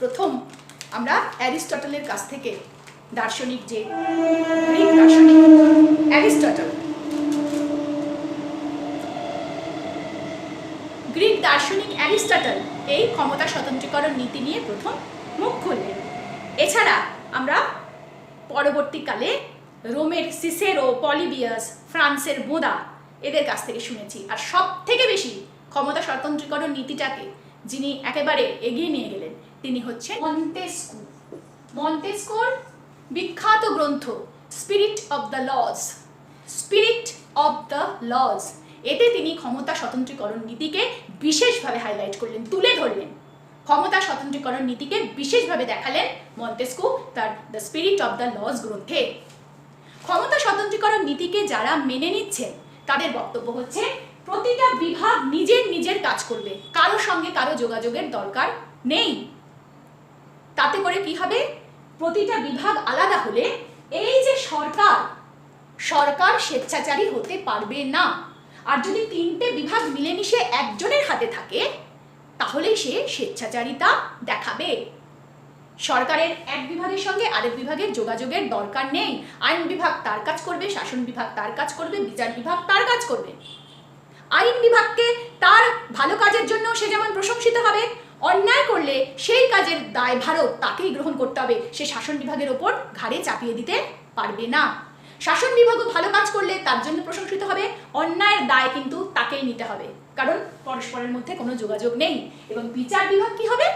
প্রথম আমরা অ্যারিস্টটলের কাছ থেকে, দার্শনিক যে গ্রিক দার্শনিক অ্যারিস্টটল, গ্রিক দার্শনিক অ্যারিস্টটল এই ক্ষমতা স্বতন্ত্রীকরণ নীতি নিয়ে প্রথম মুখ খুললেন। এছাড়া আমরা পরবর্তীকালে রোমের সিসেরো, পলিবিয়াস, ফ্রান্সের বোঁদা এদের কাছ থেকে শুনেছি। আর সব থেকে বেশি ক্ষমতা স্বতন্ত্রীকরণ নীতিটাকে যিনি একেবারে এগিয়ে নিয়ে গেলেন তিনি হচ্ছেন মন্তেস্কু। মন্তেস্কুর বিখ্যাত গ্রন্থ spirit of the laws, spirit of the laws, এতে তিনি ক্ষমতা স্বতন্ত্রীকরণ নীতিকে বিশেষভাবে হাইলাইট করলেন, তুলে ধরলেন। ক্ষমতা স্বতন্ত্রীকরণ নীতিকে বিশেষভাবে দেখালেন মন্তেস্কু তার the spirit of the laws গ্রন্থে। ক্ষমতা স্বতন্ত্রীকরণ নীতিকে যারা মেনে নিচ্ছেন তাদের বক্তব্য হচ্ছে প্রতিটা বিভাগ নিজের নিজের কাজ করবে, কারো সঙ্গে কারো যোগাযোগের দরকার নেই। তাতে করে কি হবে? প্রতিটা বিভাগ আলাদা হলে এই যে সরকার স্বেচ্ছাচারী হতে পারবে না। আর যদি তিনটে বিভাগ মিলেমিশে একজনের হাতে থাকে তাহলে সে স্বেচ্ছাচারিতা দেখাবে। সরকারের এক বিভাগের সঙ্গে আরেক বিভাগের যোগাযোগের দরকার নেই। আইন বিভাগ তার কাজ করবে, শাসন বিভাগ তার কাজ করবে, বিচার বিভাগ তার কাজ করবে। আইন বিভাগকে তার ভালো কাজের জন্য সে যেমন প্রশংসিত হবে, অন্যায় করলে সেই কাজের দায়ভারও তাকেই গ্রহণ করতে হবে, সে শাসন বিভাগের ওপর ঘাড়ে চাপিয়ে দিতে পারবে না। শাসন বিভাগও ভালো কাজ করলে তার জন্য প্রশংসিত হবে, অন্যায়ের দায় কিন্তু তাকেই নিতে হবে, কারণ পরস্পরের মধ্যে কোনো যোগাযোগ নেই। এবং বিচার বিভাগ কি হবে?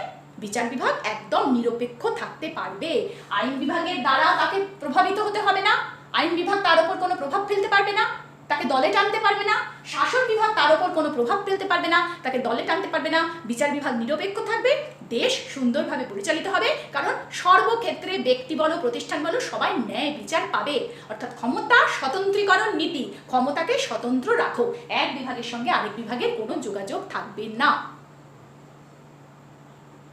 বিচার বিভাগ একদম নিরপেক্ষ থাকতে পারবে, আইন বিভাগের দ্বারা তাকে প্রভাবিত হতে হবে না, আইন বিভাগ তার উপর কোনো প্রভাব ফেলতে পারবে না, তাকে দলে টানতে পারবে না। শাসন বিভাগ তার উপর কোনো প্রভাব ফেলতে পারবে না, তাকে দলে টানতে পারবে না। বিচার বিভাগ নিরপেক্ষ থাকবে, দেশ সুন্দরভাবে পরিচালিত হবে, কারণ সর্বক্ষেত্রে ব্যক্তি বলো প্রতিষ্ঠান বলো সবাই ন্যায় বিচার পাবে। অর্থাৎ ক্ষমতা স্বতন্ত্রীকরণ নীতি, ক্ষমতাকে স্বতন্ত্র রাখো, এক বিভাগের সঙ্গে আরেক বিভাগের কোনো যোগাযোগ থাকবে না।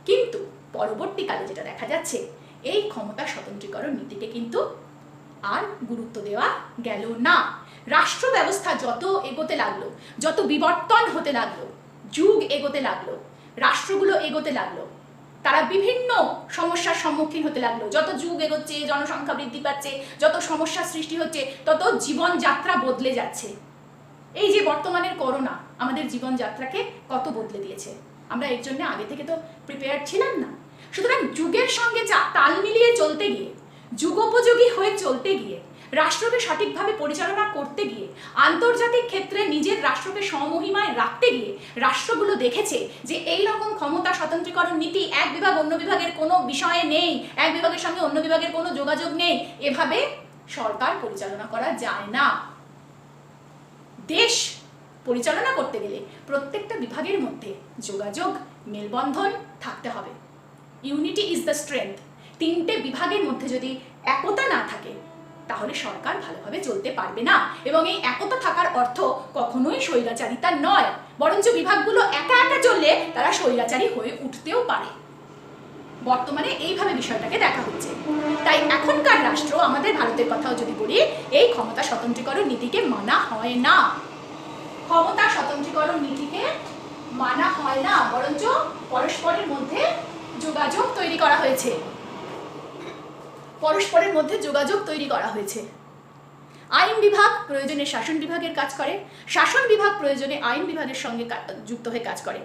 কিন্তু পরবর্তীকালে যেটা দেখা যাচ্ছে, এই ক্ষমতা স্বতন্ত্রীকরণ নীতিকে কিন্তু আর গুরুত্ব দেওয়া গেল না। রাষ্ট্র ব্যবস্থা যত এগোতে লাগলো, যত বিবর্তন হতে লাগলো, যুগ এগোতে লাগলো, রাষ্ট্রগুলো এগোতে লাগলো, তারা বিভিন্ন সমস্যার সম্মুখীন হতে লাগলো। যত যুগ এগোচ্ছে, জনসংখ্যা বৃদ্ধি পাচ্ছে, যত সমস্যার সৃষ্টি হচ্ছে, তত জীবনযাত্রা বদলে যাচ্ছে। এই যে বর্তমানের করোনা আমাদের জীবনযাত্রাকে কত বদলে দিয়েছে, আমরা এর জন্য আগে থেকে তো প্রিপেয়ার ছিলাম না। সুতরাং যুগের সঙ্গে তাল মিলিয়ে চলতে গিয়ে, যুগোপযোগী হয়ে চলতে গিয়ে, রাষ্ট্রকে সঠিকভাবে পরিচালনা করতে গিয়ে, আন্তর্জাতিক ক্ষেত্রে নিজের রাষ্ট্রকে সমহিমায় রাখতে গিয়ে রাষ্ট্রগুলো দেখেছে যে এই রকম ক্ষমতা স্বতন্ত্রীকরণ নীতি, এক বিভাগ অন্য বিভাগের কোনো বিষয়ে নেই, এক বিভাগের সঙ্গে অন্য বিভাগের কোনো যোগাযোগ নেই, এভাবে সরকার পরিচালনা করা যায় না। দেশ পরিচালনা করতে গেলে প্রত্যেকটা বিভাগের মধ্যে যোগাযোগ, মেলবন্ধন থাকতে হবে। Unity is the strength. তিনটে বিভাগের মধ্যে যদি একতা না থাকে তাহলে সরকার ভালোভাবে চলতে পারবে না, এবং এই একতা থাকার অর্থ কখনোই স্বৈরাচারিতা নয়, বরঞ্চ বিভাগগুলো একা একা চললে তারা স্বৈরাচারী হয়ে উঠতেও পারে। বর্তমানে এইভাবে বিষয়টাকে দেখা হচ্ছে। তাই এখনকার রাষ্ট্র, আমাদের ভারতের কথাও যদি বলি, এই ক্ষমতা স্বতন্ত্রীকরণ নীতিকে মানা হয় না। ক্ষমতা স্বতন্ত্রীকরণ নীতিকে মানা হয় না, বরঞ্চ পরস্পরের মধ্যে যোগাযোগ তৈরি করা হয়েছে। পরস্পরের মধ্যে যোগাযোগ তৈরি করা হয়েছে। আইন বিভাগ প্রয়োজনে শাসন বিভাগের কাজ করে, শাসন বিভাগ প্রয়োজনে আইন বিভাগের সঙ্গে যুক্ত হয়ে কাজ করে।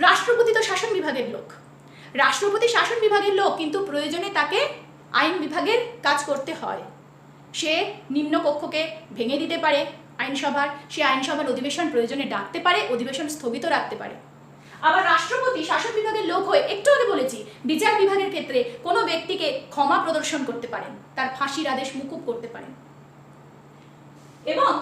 রাষ্ট্রপতি তো শাসন বিভাগের লোক, রাষ্ট্রপতি শাসন বিভাগের লোক, কিন্তু প্রয়োজনে তাকে আইন বিভাগের কাজ করতে হয়। সে নিম্নকক্ষকে ভেঙে দিতে পারে আইনসভার, সে আইনসভার অধিবেশন প্রয়োজনে ডাকতে পারে, অধিবেশন স্থগিত রাখতে পারে। আবার রাষ্ট্রপতি শাসন বিভাগের লোক হয়ে, একটু আগে বলেছি, বিচার বিভাগের ক্ষেত্রে কোনো ব্যক্তিকে ক্ষমা প্রদর্শন করতে পারেন, তার ফাঁসির আদেশ মুকুব করতে পারেন। এবং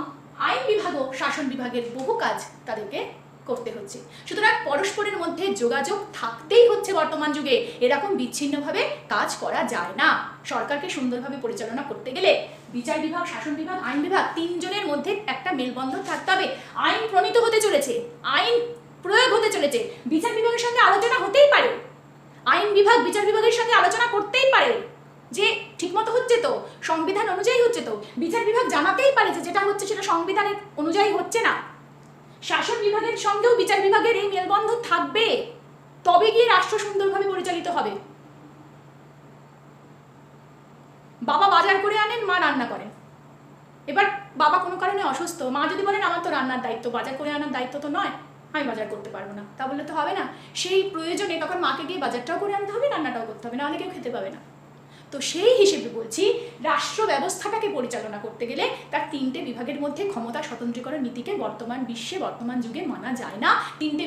আইন বিভাগও শাসন বিভাগের বহু কাজ তাদেরকে করতে হচ্ছে। সুতরাং পরস্পরের মধ্যে যোগাযোগ থাকতেই হচ্ছে বর্তমান যুগে। এরকম বিচ্ছিন্নভাবে কাজ করা যায় না। সরকারকে সুন্দরভাবে পরিচালনা করতে গেলে বিচার বিভাগ, শাসন বিভাগ, আইন বিভাগ, তিনজনের মধ্যে একটা মেলবন্ধন থাকতে হবে। আইন প্রণীত হতে চলেছে, আইন প্রয়োগ হতে চলেছে, বিচার বিভাগের সঙ্গে আলোচনা হতেই পারে, আইন বিভাগ বিচার বিভাগের সঙ্গে আলোচনা করতেই পারে যে ঠিকমতো হচ্ছে তো, সংবিধান অনুযায়ী হচ্ছে তো। বিচার বিভাগ জানাতেই পারে যে যেটা হচ্ছে সেটা সংবিধানের অনুযায়ী হচ্ছে না। শাসন বিভাগের সঙ্গেও বিচার বিভাগের এই মেলবন্ধন থাকবে, তবে গিয়ে রাষ্ট্র সুন্দরভাবে পরিচালিত হবে। বাবা বাজার করে আনেন, মা রান্না করেন। এবার বাবা কোনো কারণে অসুস্থ, মা যদি বলেন আমার তো রান্নার দায়িত্ব, বাজার করে আনার দায়িত্ব তো নয়, আমি বাজার করতে পারবো না, তা বললে তো হবে না। সেই প্রয়োজনে তখন মাকে গিয়ে বাজারটাও করে আনতে হবে, রান্নাটাও করতে হবে, নাহলে কেউ খেতে পাবে না। তো সেই হিসেবে বলছি, রাষ্ট্র ব্যবস্থাটাকে পরিচালনা করতে গেলে তার তিনটে বিভাগের মধ্যে ক্ষমতা স্বতন্ত্রীকরণ নীতিকে বর্তমান বিশ্বে, বর্তমান যুগে মানা যায় না। তিনটে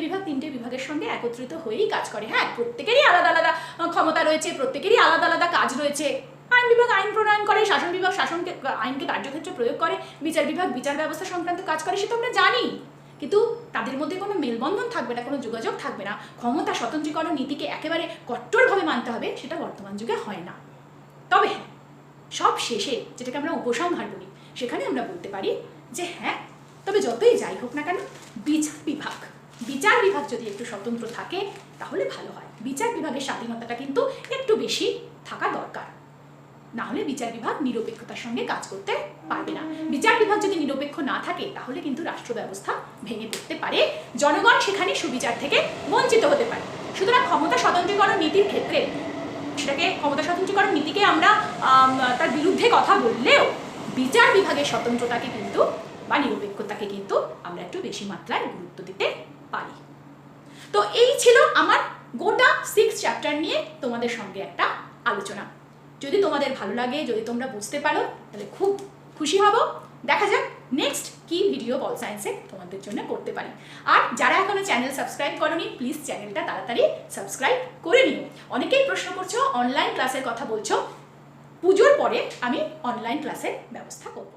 বিভাগের সঙ্গে একত্রিত হয়েই কাজ করে। হ্যাঁ, প্রত্যেকেরই আলাদা আলাদা ক্ষমতা রয়েছে, প্রত্যেকেরই আলাদা আলাদা কাজ রয়েছে। আইন বিভাগ আইন প্রণয়ন করে, শাসন বিভাগ আইনকে কার্যক্ষেত্রে প্রয়োগ করে, বিচার বিভাগ বিচার ব্যবস্থা সংক্রান্ত কাজ করে, সে তো আমরা জানি। কিন্তু তাদের মধ্যে কোনো মেলবন্ধন থাকবে না, কোনো যোগাযোগ থাকবে না। ক্ষমতা স্বতন্ত্রীকরণ নীতিকে একেবারে কট্টরভাবে মানতে হবে, সেটা বর্তমান যুগে হয় না। তবে হ্যাঁ, সব শেষে যেটাকে আমরা উপসংহার বলি, সেখানে আমরা বলতে পারি যে হ্যাঁ, তবে যতই যাই হোক না কেন, বিচার বিভাগ যদি একটু স্বতন্ত্র থাকে তাহলে ভালো হয়। বিচার বিভাগের স্বাধীনতাটা কিন্তু একটু বেশি থাকা দরকার, না হলে বিচার বিভাগ নিরপেক্ষতার সঙ্গে কাজ করতে পারবে না। বিচার বিভাগ যদি নিরপেক্ষ না থাকে তাহলে কিন্তু রাষ্ট্র ব্যবস্থা ভেঙে পড়তে পারে, জনগণ সেখানে সুবিচার থেকে বঞ্চিত হতে পারে। সুতরাং ক্ষমতা স্বতন্ত্রীকরণ নীতির ক্ষেত্রে, সেটাকে ক্ষমতা স্বতন্ত্রীকরণ নীতিকে আমরা তার বিরুদ্ধে কথা বললেও বিচার বিভাগের স্বতন্ত্রতাকে কিন্তু বা নিরপেক্ষতাকে কিন্তু আমরা একটু বেশি মাত্রায় গুরুত্ব দিতে পারি। তো এই ছিল আমার গোটা 6 চ্যাপ্টার নিয়ে তোমাদের সঙ্গে একটা আলোচনা। যদি তোমাদের ভালো লাগে, যদি তোমরা বুঝতে পারো, তাহলে খুব খুশি হব। দেখা যাক নেক্সট কি ভিডিও পল সায়েন্সে তোমাদের জন্য করতে পারি। আর যারা এখনো চ্যানেল সাবস্ক্রাইব করোনি, প্লিজ চ্যানেলটা তাড়াতাড়ি সাবস্ক্রাইব করে নিও। অনেকেই প্রশ্ন করছো, অনলাইন ক্লাসের কথা বলছো। পুজোর পরে আমি অনলাইন ক্লাসের ব্যবস্থা করব।